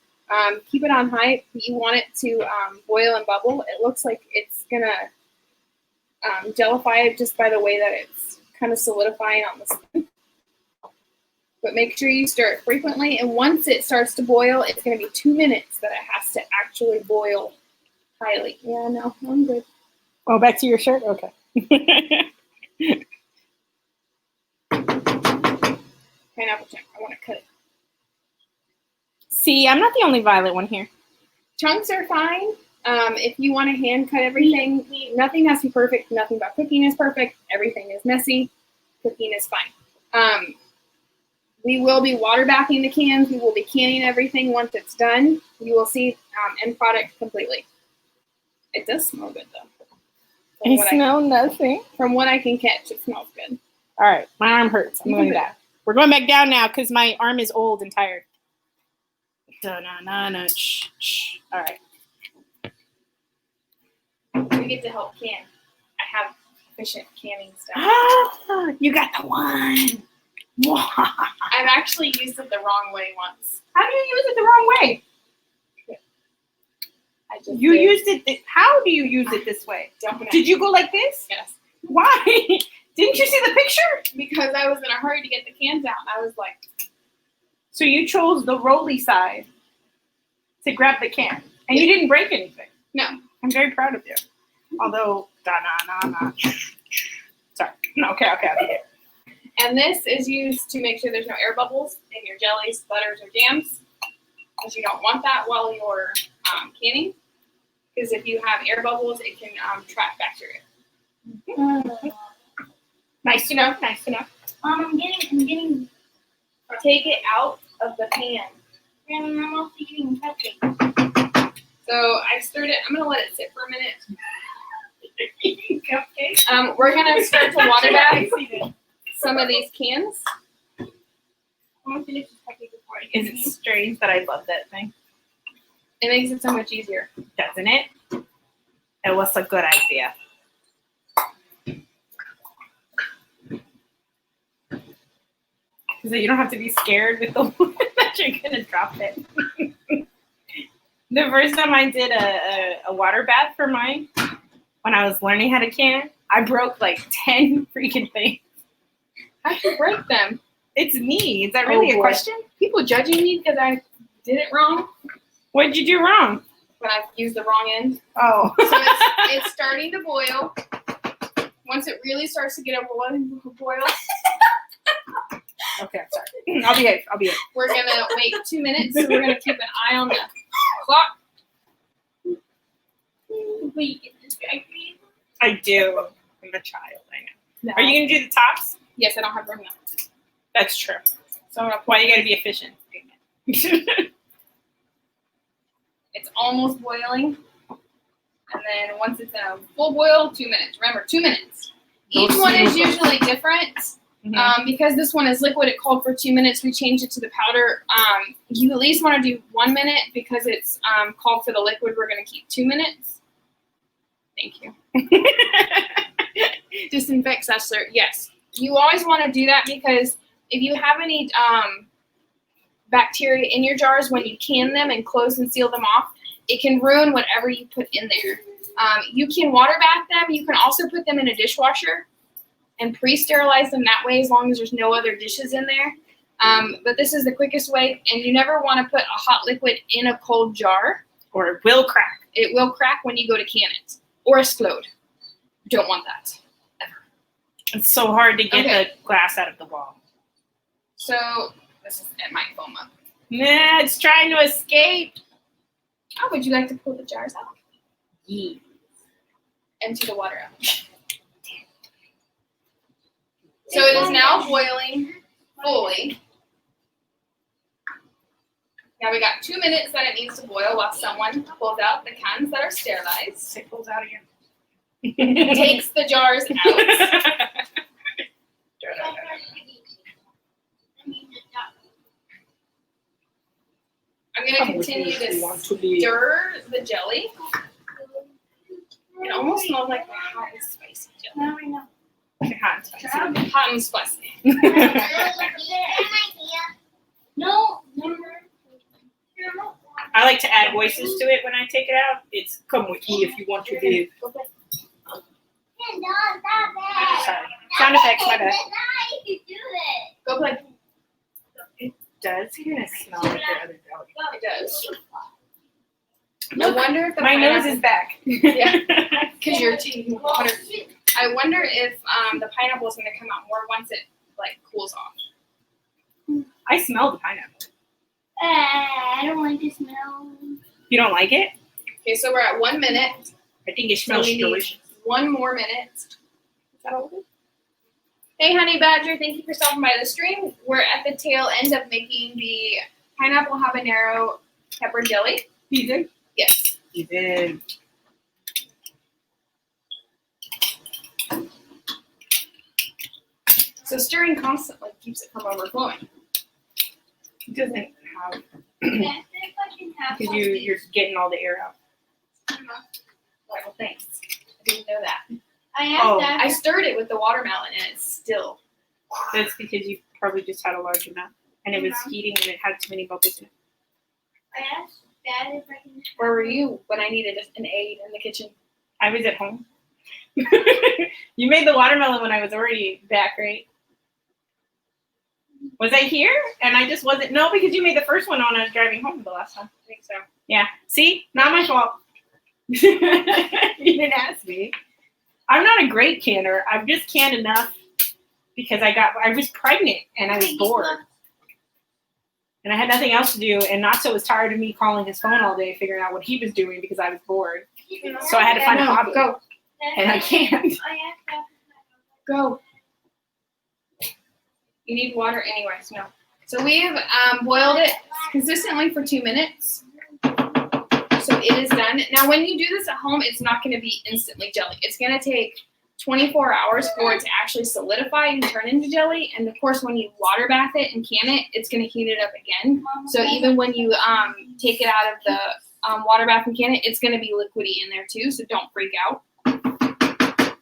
Keep it on high. You want it to boil and bubble. It looks like it's gonna gellify just by the way that it's kind of solidifying on the skin. But make sure you stir it frequently. And once it starts to boil, it's going to be 2 minutes that it has to actually boil highly. Yeah, no, I'm good. Oh, back to your shirt? Okay. Pineapple chunk. I want to cut it. See, I'm not the only violet one here. Chunks are fine. If you want to hand cut everything, nothing has to be perfect. Nothing about cooking is perfect. Everything is messy. Cooking is fine. We will be water bathing the cans. We will be canning everything once it's done. You will see end product completely. It does smell good though. I smell nothing. From what I can catch, it smells good. All right, my arm hurts. I'm going down. We're going back down now because my arm is old and tired. Shh, shh. All right. We get to help can. I have efficient canning stuff. Ah, you got the one. I've actually used it the wrong way once. How do you use it the wrong way? I just You did. used it. How do you use it this way? Dumping it. Did you go like this? Yes. Why? Didn't you see the picture? Because I was in a hurry to get the cans out. I was like, So you chose the rolly side to grab the can, and you didn't break anything. no. I'm very proud of you. Although, Sorry. No, okay, I'll be here. And this is used to make sure there's no air bubbles in your jellies, butters, or jams. Because you don't want that while you're canning. Because if you have air bubbles, it can trap bacteria. Nice to know. Nice to know. I'm getting. Take it out of the pan. And I'm also getting cupcakes. So I stirred it. I'm gonna let it sit for a minute. Cupcakes. We're gonna start to water bath some of these cans. I'm gonna finish this cupcake before I Is it strange that I love that thing? It makes it so much easier. Doesn't it? It was a good idea. So you don't have to be scared with the one that you're gonna drop it. The first time I did a water bath for mine, when I was learning how to can, I broke like 10 freaking things. How'd you break them? It's me. Is that really a boy. question? People judging me because I did it wrong What did you do wrong? when I used the wrong end. Oh. So it's starting to boil. Once it really starts to get a boil, Okay, I'm sorry. I'll behave. we're gonna wait 2 minutes. So we're gonna keep an eye on the clock. Wait, get distracted. I do. I'm a child. I know. No. Are you gonna do the tops? Yes, I don't have room now. That's true. So I'm gonna Why you gotta be efficient? It's almost boiling. And then once it's in a full boil, 2 minutes. Remember, 2 minutes. Each one is usually different. Because this one is liquid, it called for 2 minutes. We changed it to the powder. You at least want to do 1 minute because it's called for the liquid. We're going to keep 2 minutes. Thank you. Disinfect Sessler. Yes. You always want to do that because if you have any bacteria in your jars when you can them and close and seal them off, it can ruin whatever you put in there. You can water bath them. You can also put them in a dishwasher and pre-sterilize them that way as long as there's no other dishes in there. But this is the quickest way, and you never want to put a hot liquid in a cold jar. Or it will crack. It will crack when you go to can it or explode. Don't want that. It's so hard to get Okay. the glass out of the wall. So this is, it might foam up. Nah, it's trying to escape. How would you like to pull the jars out? Yeah. Empty the water out. So it is now boiling fully. Now we got 2 minutes that it needs to boil while someone pulls out the cans that are sterilized. It pulls out again. Takes the jars out. I'm going to continue to stir the jelly. It almost smells like the hot and spicy jelly. Now I know. Hot and spicy. No. I like to add voices to it when I take it out. It's come with me if you want to live. Sorry. Sound effects, my bad. Go play. It does kind of smell like the other jelly. It does. I wonder if the My nose pineapple- is back. Yeah, because your teeth. I wonder if the pineapple is going to come out more once it like cools off. I smell the pineapple. I don't like the smell. You don't like it? Okay, so we're at 1 minute. I think it smells we need delicious. 1 more minute. Is that all good? Hey, Honey Badger, thank you for stopping by the stream. We're at the tail end of making the pineapple habanero pepper jelly. You did? Yes. You did. So stirring constantly keeps it from overflowing. It doesn't have, because you're getting all the air out. Well, thanks. I didn't know that. Oh. I stirred it with the watermelon and it's still. That's because you probably just had a large amount. And it was heating and it had too many bubbles in it. I asked Dad if I can. Where were you when I needed an aid in the kitchen? I was at home. You made the watermelon when I was already back, right? Was I here? And I just wasn't. No, because you made the first one when I was driving home the last time. I think so. Yeah. See? Not my fault. You didn't ask me. I'm not a great canner. I've just canned enough because I was pregnant and I was bored. And I had nothing else to do, and Nacho was tired of me calling his phone all day figuring out what he was doing because I was bored. So I had to find a hobby. Go. And I can't. Go. You need water anyways, no. So we've boiled it consistently for 2 minutes. So it is done. Now when you do this at home, it's not going to be instantly jelly. It's going to take 24 hours for it to actually solidify and turn into jelly. And of course, when you water bath it and can it, it's going to heat it up again. So even when you take it out of the water bath and can it, it's going to be liquidy in there too. So don't freak out.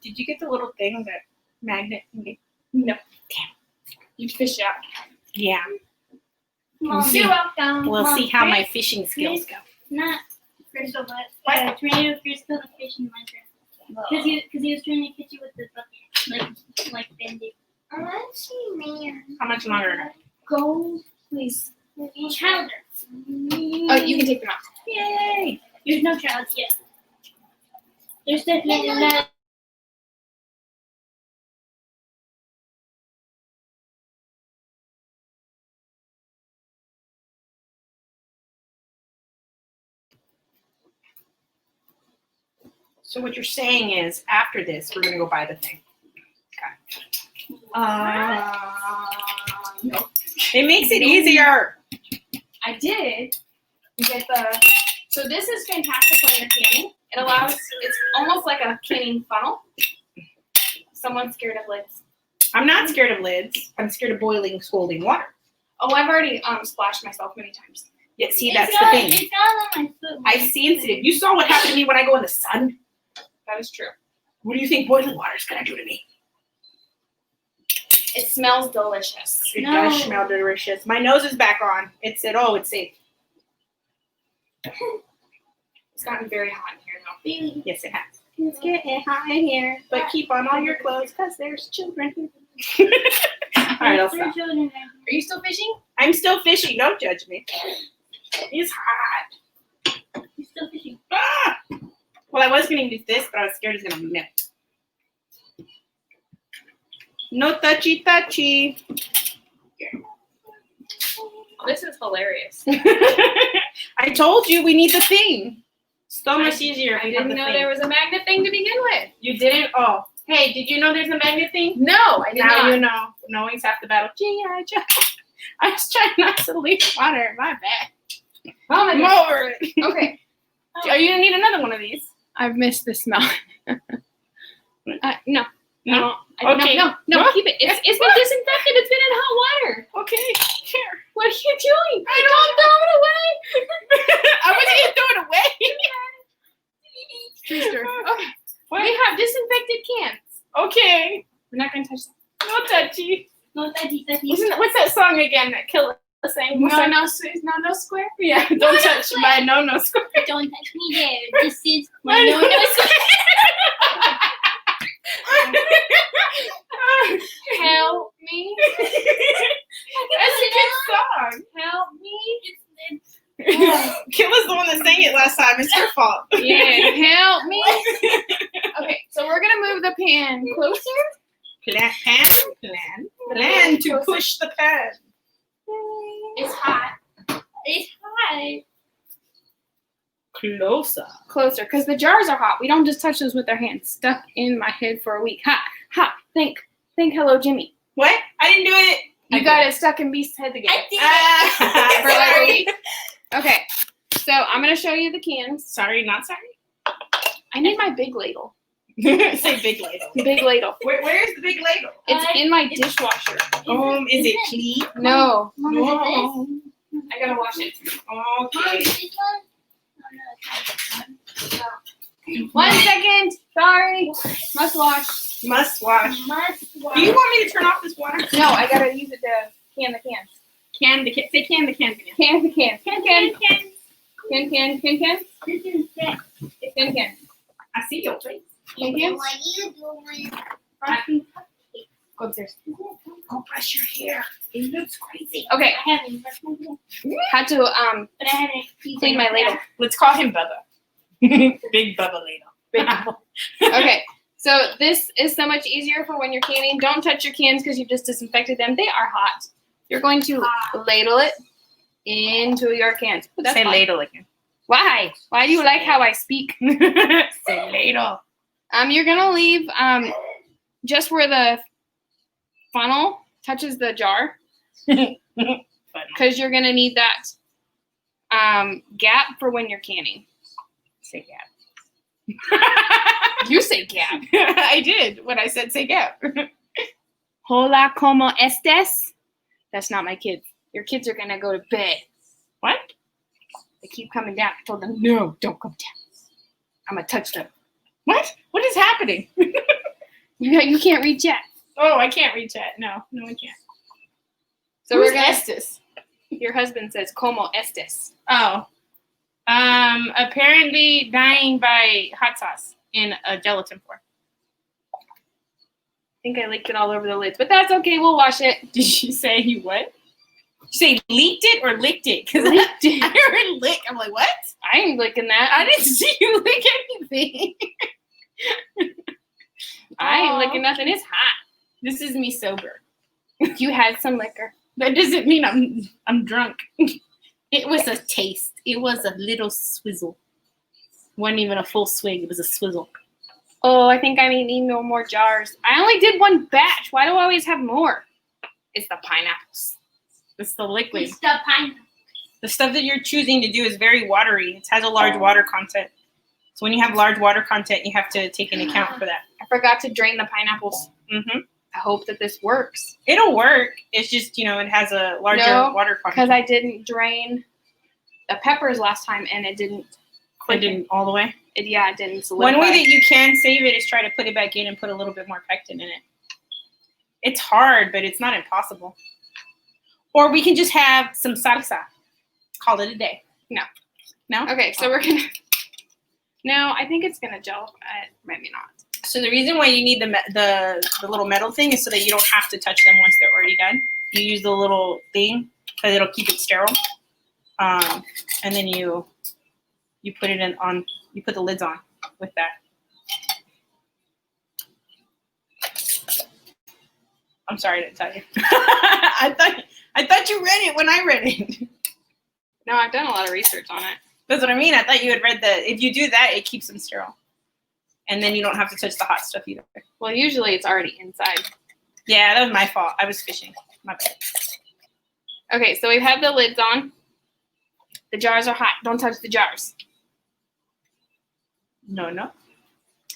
Did you get the little thing that magnet can get? No. Damn. You fish it out. Yeah. Mom, see. you're welcome. We'll Mom, see how my here's- fishing skills go. Not Crystal, but Tornado Crystal the fish in Minecraft. Because he was trying to catch you with the bucket, like Bendy. I want to see man. How much longer? Go, please. Chowder. Oh, you can take them out. Yay! There's no chowds yet. There's definitely not. So what you're saying is, after this, we're gonna go buy the thing. Okay. No. It makes it easier. I did get the. So this is fantastic when you're canning. It allows. It's almost like a canning funnel. Someone's scared of lids. I'm not scared of lids. I'm scared of boiling, scalding water. Oh, I've already splashed myself many times. Yeah, see, that's the thing. It's not on my foot. I've seen it. You saw what happened to me when I go in the sun. That is true. What do you think boiling water is gonna do to me? It smells delicious. It No. does smell delicious. My nose is back on. It said, "Oh, it's safe." It's gotten very hot in here though. Baby, Yes, it has. it's getting hot in here. But keep on all your clothes, cause there's children here. All right, I'll stop. Children. Are you still fishing? I'm still fishing. Don't judge me. It's hot. You're still fishing. Ah! Well, I was gonna use this, but I was scared it's gonna melt. No touchy touchy. This is hilarious. I told you we need the thing. So much easier if I we have didn't the know thing. there was a magnet thing to begin with. You didn't? Oh. Hey, did you know there's a magnet thing? No, I did Now not. you know. Knowing's half the battle. Gee, I was trying not to leak water. My bad. Oh my I'm goodness. over it. Okay. Are you gonna need another one of these? I've missed the smell. No. No. No, Okay. no, keep it. It's been disinfected. It's been in hot water. Okay. Here. What are you doing? I Don't throw it away. I was gonna throw it away. True story. Okay. What? We have disinfected cans. Okay. We're not gonna touch them. No touchy. No, touchy. What's that song again that Killa sang? No square. Yeah. Don't touch my no square. Don't touch me there. This is my no. Help me. That's a good song. Help me. Killa's the one that sang it last time. It's her fault. Yeah. Help me. Okay, so we're gonna move the pan closer. Plan to push the pan. It's hot. It's hot. Closer. Because the jars are hot. We don't just touch those with our hands. Stuck in my head for a week. Hot. Think HelloJimmie. What? I didn't do it. You got it stuck in Beast's head again. I did. For like a week. Okay, so I'm gonna show you the cans. Sorry, not sorry. I need my big ladle. Say big ladle. Big ladle. Where's the big ladle? It's in my dishwasher. Is it clean? No, Mom, is it this? I gotta wash it. Mom, Okay. is this one? Oh, no, it's not. 1 second. Sorry. Must wash. Must wash. Must wash. Do you want me to turn off this water? No, I gotta use it to can the cans. Say can the can. Can the cans. Can. This is that. Can. I see your face. Can cans. What you doing? Go upstairs. Go brush your hair. It looks crazy. Okay, I haven't brushed my hair, had to but I haven't clean my ladle. Let's call him Bubba. Big Bubba ladle. Okay, so this is so much easier for when you're canning. Don't touch your cans because you just disinfected them. They are hot. You're going to ladle it into your cans. That's Say fine. ladle again. Why? Why do you like how I speak? Say ladle. You're gonna leave just where the funnel touches the jar, Fun. because you're gonna need that gap for when you're canning. Say gap. You say gap. I did when I said say gap. Hola, ¿cómo estés? That's not my kids. Your kids are gonna go to bed. What? They keep coming down. I told them, no, don't come down. I'm gonna touch them. What? What is happening? You can't reach yet. Oh, I can't reach that. No, I can't. So Who's we're gonna. Estes? Your husband says, ¿Cómo estés? Oh. Apparently dying by hot sauce in a gelatin form. I think I leaked it all over the lids, but that's okay. We'll wash it. Did you say you what? Did you say leaked it or licked it? Because Licked it. I heard lick. I'm like, what? I ain't licking that. I didn't see you lick anything. I ain't Aw. licking nothing. It's hot. This is me sober. You had some liquor. That doesn't mean I'm drunk. It was a taste. It was a little swizzle. Wasn't even a full swig. It was a swizzle. Oh, I think I need no more jars. I only did one batch. Why do I always have more? It's the pineapples. It's the liquid. It's the pineapple. The stuff that you're choosing to do is very watery. It has a large water content. So when you have large water content, you have to take into account for that. I forgot to drain the pineapples. Mm-hmm. I hope that this works. It'll work. It's just, it has a larger No, water Because content. I didn't drain the peppers last time, and it didn't. It didn't all the way. It didn't solidify. One way that you can save it is try to put it back in and put a little bit more pectin in it. It's hard, but it's not impossible. Or we can just have some salsa. Call it a day. No. No? Okay, so we're gonna. No, I think it's gonna gel. Maybe not. So the reason why you need the little metal thing is so that you don't have to touch them once they're already done. You use the little thing because it'll keep it sterile. And then you put it you put the lids on with that. I'm sorry to tell you. I thought you read it when I read it. No, I've done a lot of research on it. That's what I mean. I thought you had read if you do that, it keeps them sterile. And then you don't have to touch the hot stuff either. Well, usually it's already inside. Yeah, that was my fault. I was fishing. My bad. Okay, so we've had the lids on. The jars are hot. Don't touch the jars. No.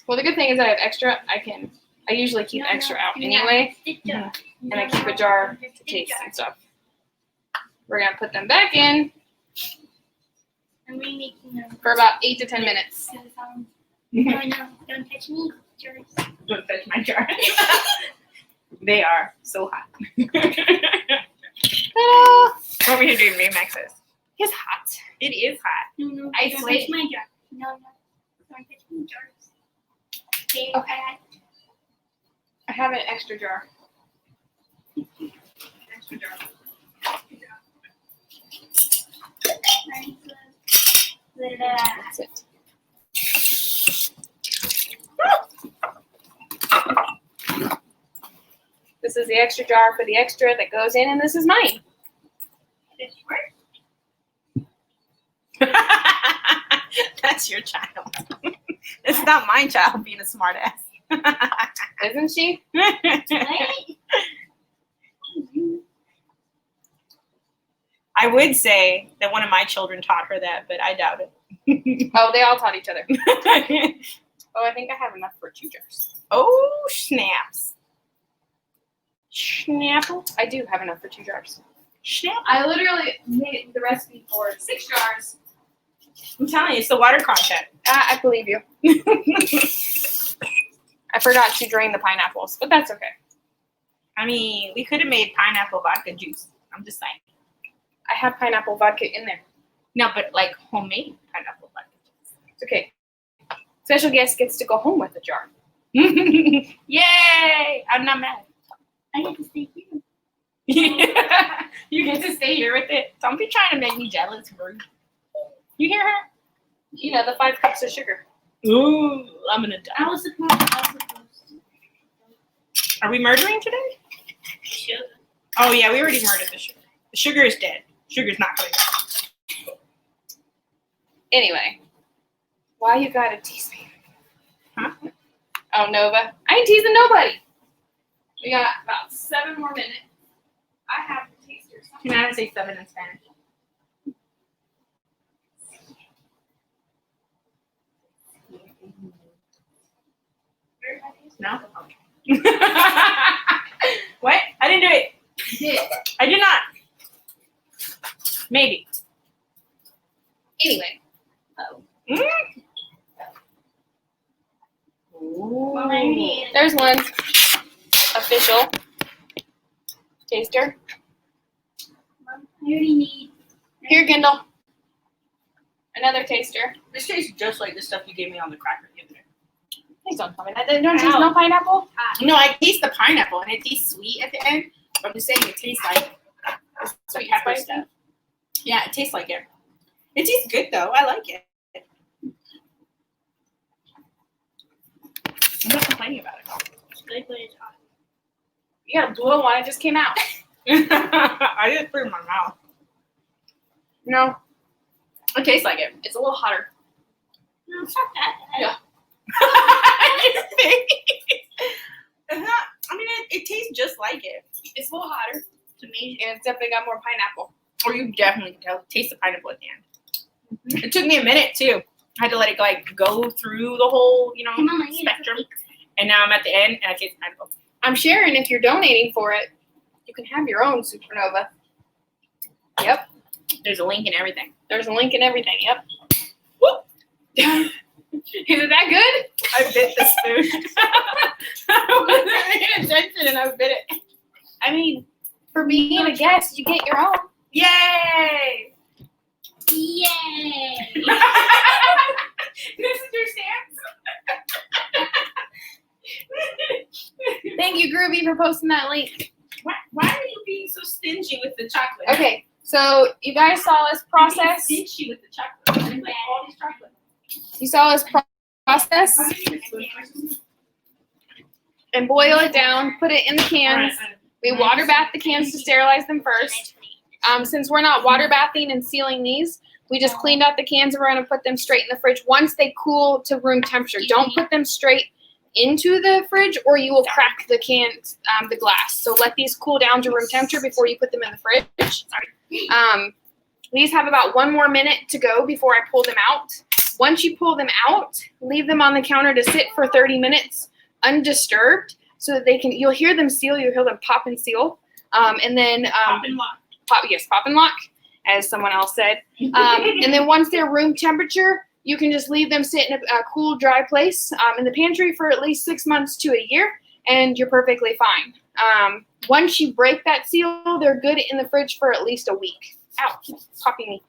Well, the good thing is that I have extra. I usually keep extra out anyway, and I keep a jar to taste and stuff. We're gonna put them back in I'm remaking them. for about 8 to 10 minutes. No, don't touch me. Yours. Don't touch my jar. They are so hot. Ta-da! Over here doing remixes. It's hot. It is hot. No, I don't swear. touch my jar. No, don't touch my jars. Okay. I have an extra jar. Extra jar. That's it. This is the extra jar for the extra that goes in, and this is mine. That's your child. It's not my child being a smart ass. Isn't she? I would say that one of my children taught her that, but I doubt it. Oh, they all taught each other. Oh, I think I have enough for 2 jars. Oh, snaps. Snapple. I do have enough for 2 jars. Snap. I literally made the recipe for 6 jars. I'm telling you, it's the water content. I believe you. I forgot to drain the pineapples, but that's okay. I mean, we could have made pineapple vodka juice. I'm just saying. I have pineapple vodka in there. No, but like homemade pineapple vodka juice. It's okay. Special guest gets to go home with a jar. Yay! I'm not mad. I get to stay here. You get to stay here with it. Don't be trying to make me jealous, bro. You hear her? You know, the 5 cups of sugar. Ooh, I'm gonna die. I was supposed to. Are we murdering today? Sugar. Oh yeah, we already murdered the sugar. The sugar is dead. Sugar's not coming back. Anyway, why you gotta tease me? Huh? Oh, Nova. I ain't teasing nobody. We got about 7 more minutes. I have the taster. Can I say 7 in Spanish? No? Okay. What? I didn't do it. You did. I did not. Maybe. Anyway. Mm. Well, I already ate it. There's one official taster. I already need. Here, Kendall. Another taster. This tastes just like the stuff you gave me on the cracker the other day. Please don't tell me that. Don't taste no pineapple? No, I taste the pineapple and it tastes sweet at the end. But I'm just saying it tastes like sweet pepper spicy? stuff. Yeah, it tastes like it. It tastes good though. I like it. I'm not complaining about it. It's good, but it's hot. You got a blue one. It just came out. I just put it in my mouth. No. It tastes like it. It's a little hotter. No, it's not that bad. Yeah. It's not. I mean, it tastes just like it. It's a little hotter. It's amazing. And it's definitely got more pineapple. Or you definitely can taste the pineapple at the end. It took me a minute too. I had to let it go through the whole, Come on, eat it. spectrum. And now I'm at the end and I taste pineapple. I'm sharing if you're donating for it. You can have your own supernova. Yep. There's a link and everything. There's a link and everything. Yep. Whoop. Is it that good? I bit the spoon. I wasn't paying attention and I bit it. I mean, for being a guest, you get your own. Yay! Yay! This is your stance? Thank you, Groovy, for posting that link. Why are you being so stingy with the chocolate? Okay, so you guys saw us process. Stingy with the chocolate. Like all these chocolate. You saw us process and boil it down. Put it in the cans. We water bath the cans to sterilize them first. Since we're not water bathing and sealing these, we just cleaned out the cans and we're going to put them straight in the fridge once they cool to room temperature. Don't put them straight into the fridge or you will crack the cans, the glass. So let these cool down to room temperature before you put them in the fridge. These have about 1 more minute to go before I pull them out. Once you pull them out, leave them on the counter to sit for 30 minutes undisturbed so that you'll hear them seal, you'll hear them pop and seal. And then Pop and lock. Pop and lock, as someone else said. And then once they're room temperature, you can just leave them sit in a cool, dry place in the pantry for at least 6 months to a year, and you're perfectly fine. Once you break that seal, they're good in the fridge for at least a week. Ow, keep popping me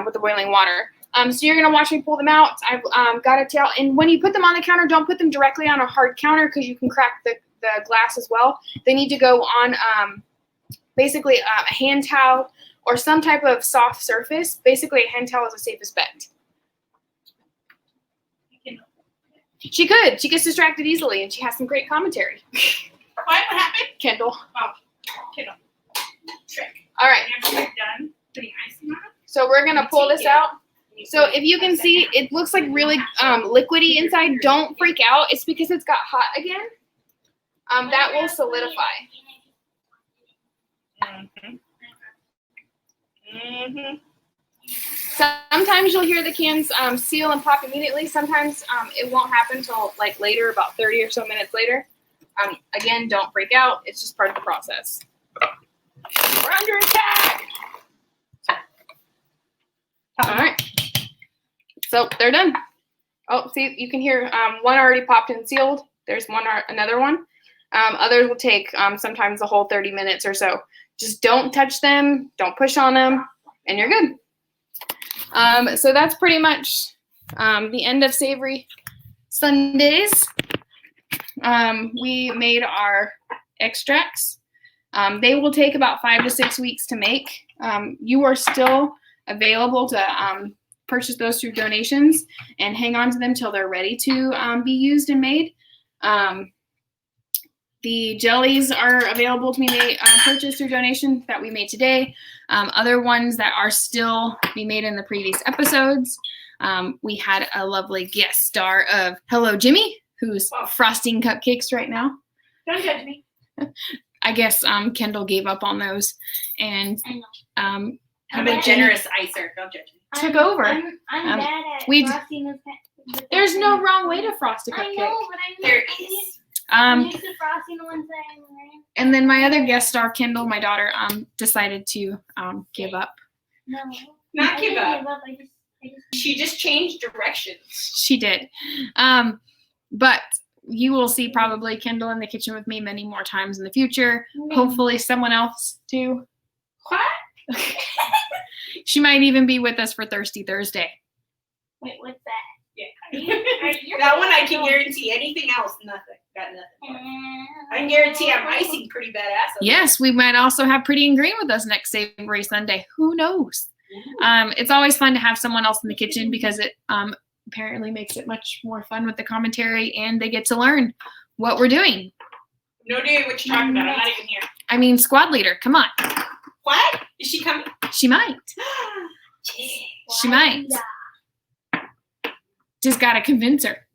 with the boiling water. So you're going to watch me pull them out. I've got to tell, and when you put them on the counter, don't put them directly on a hard counter because you can crack the glass as well. They need to go on basically a hand towel or some type of soft surface. Basically, a hand towel is the safest bet. She could. She gets distracted easily, and she has some great commentary. What happened? Kendall. Oh, Kendall. Trick. All right. After you're done putting icing on it, So we're going to pull this out. So if you can see, it looks like really liquidy inside. Don't freak out. It's because it's got hot again. That will solidify. Sometimes you'll hear the cans seal and pop immediately. Sometimes it won't happen until like later, about 30 or so minutes later. Again, don't freak out. It's just part of the process. We're under attack. All right. So they're done. Oh, see, you can hear one already popped and sealed. There's another one. Others will take sometimes the whole 30 minutes or so. Just don't touch them. Don't push on them, and you're good. So that's pretty much the end of Savory Sundays. We made our extracts. They will take about 5 to 6 weeks to make. You are still available to purchase those through donations and hang on to them till they're ready to be used and made. The jellies are available to be purchased through donation that we made today. Other ones that are still be made in the previous episodes. We had a lovely guest star of HelloJimmie, who's frosting cupcakes right now. don't judge me. I guess Kendall gave up on those, and I know. um, I'm a generous icer. Don't judge me. took over. I'm bad at we- frosting the There's no wrong way to frost a I cupcake. know, but There I'm is. used to frosting the ones that I'm wearing. And then my other guest star, Kendall, my daughter, decided to give up. No. Not I give didn't up. give up. I just She just changed directions. She did. But you will see probably Kendall in the kitchen with me many more times in the future. Hopefully someone else too. What? She might even be with us for Thirsty Thursday. Wait, what's that? Yeah. That one I can guarantee. Anything else, nothing. Got nothing. I can guarantee I'm icing pretty badass. Yes, we might also have Pretty and Green with us next Savory Sunday. Who knows? It's always fun to have someone else in the kitchen because it apparently makes it much more fun with the commentary, and they get to learn what we're doing. No idea what you're talking about. I'm not even here. I mean, squad leader, come on. What? Is she coming? She might. She might. Just got to convince her.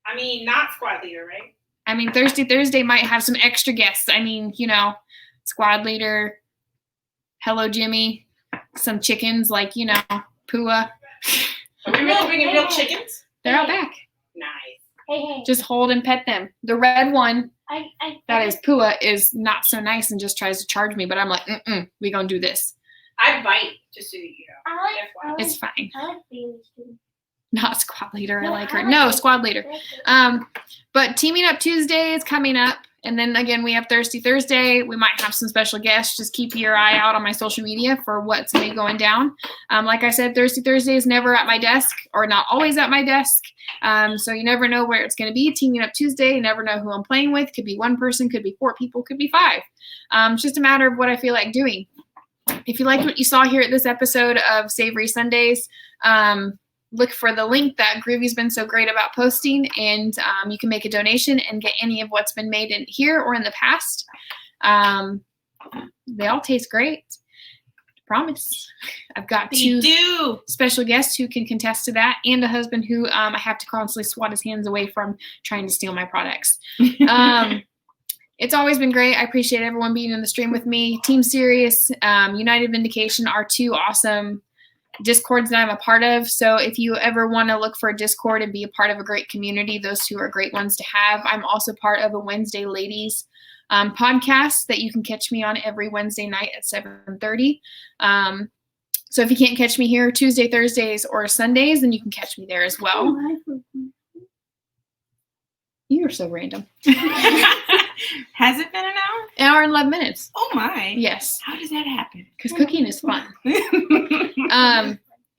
I mean, not squad leader, right? I mean, Thirsty Thursday might have some extra guests. I mean, squad leader, HelloJimmie, some chickens like, Pua. Are we really bringing real chickens? They're out back. Nice. Hey. Just hold and pet them. The red one, I that is Pua, is not so nice and just tries to charge me. But I'm like, we gonna do this. I bite, just so you know. I like It's fine. I like Bailey's too. Not squad leader. I No, like I her. like No, it. squad leader. I like it. But Teaming Up Tuesday is coming up. And then again, we have Thirsty Thursday. We might have some special guests. Just keep your eye out on my social media for what's going to be going down. Like I said, Thirsty Thursday is never at my desk, or not always at my desk. So you never know where it's going to be. Teaming Up Tuesday, you never know who I'm playing with. Could be one person, could be 4 people, could be 5. It's just a matter of what I feel like doing. If you liked what you saw here at this episode of Savory Sundays, look for the link that Groovy's been so great about posting, and you can make a donation and get any of what's been made in here or in the past. They all taste great. Promise. I've got 2 special guests who can contest to that, and a husband who I have to constantly swat his hands away from trying to steal my products. It's always been great. I appreciate everyone being in the stream with me. Team Serious, United Vindication are 2 awesome Discords that I'm a part of. So if you ever want to look for a Discord and be a part of a great community, those 2 are great ones to have. I'm also part of a Wednesday Ladies podcast that you can catch me on every Wednesday night at 7:30. So if you can't catch me here Tuesday, Thursdays, or Sundays, then you can catch me there as well. You are so random. Has it been an hour? An hour and 11 minutes. Oh my. Yes, How does that happen? because cooking is fun.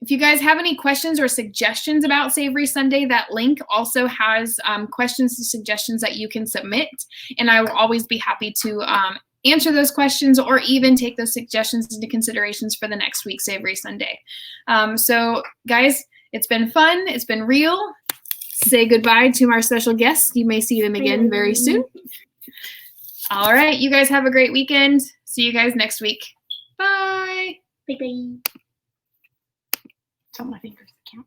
If you guys have any questions or suggestions about Savory Sunday, that link also has questions and suggestions that you can submit. And I will always be happy to answer those questions or even take those suggestions into considerations for the next week's Savory Sunday. So guys, it's been fun. It's been real. Say goodbye to our special guests. You may see them again very soon. All right. You guys have a great weekend. See you guys next week. Bye. Bye. So my fingers count.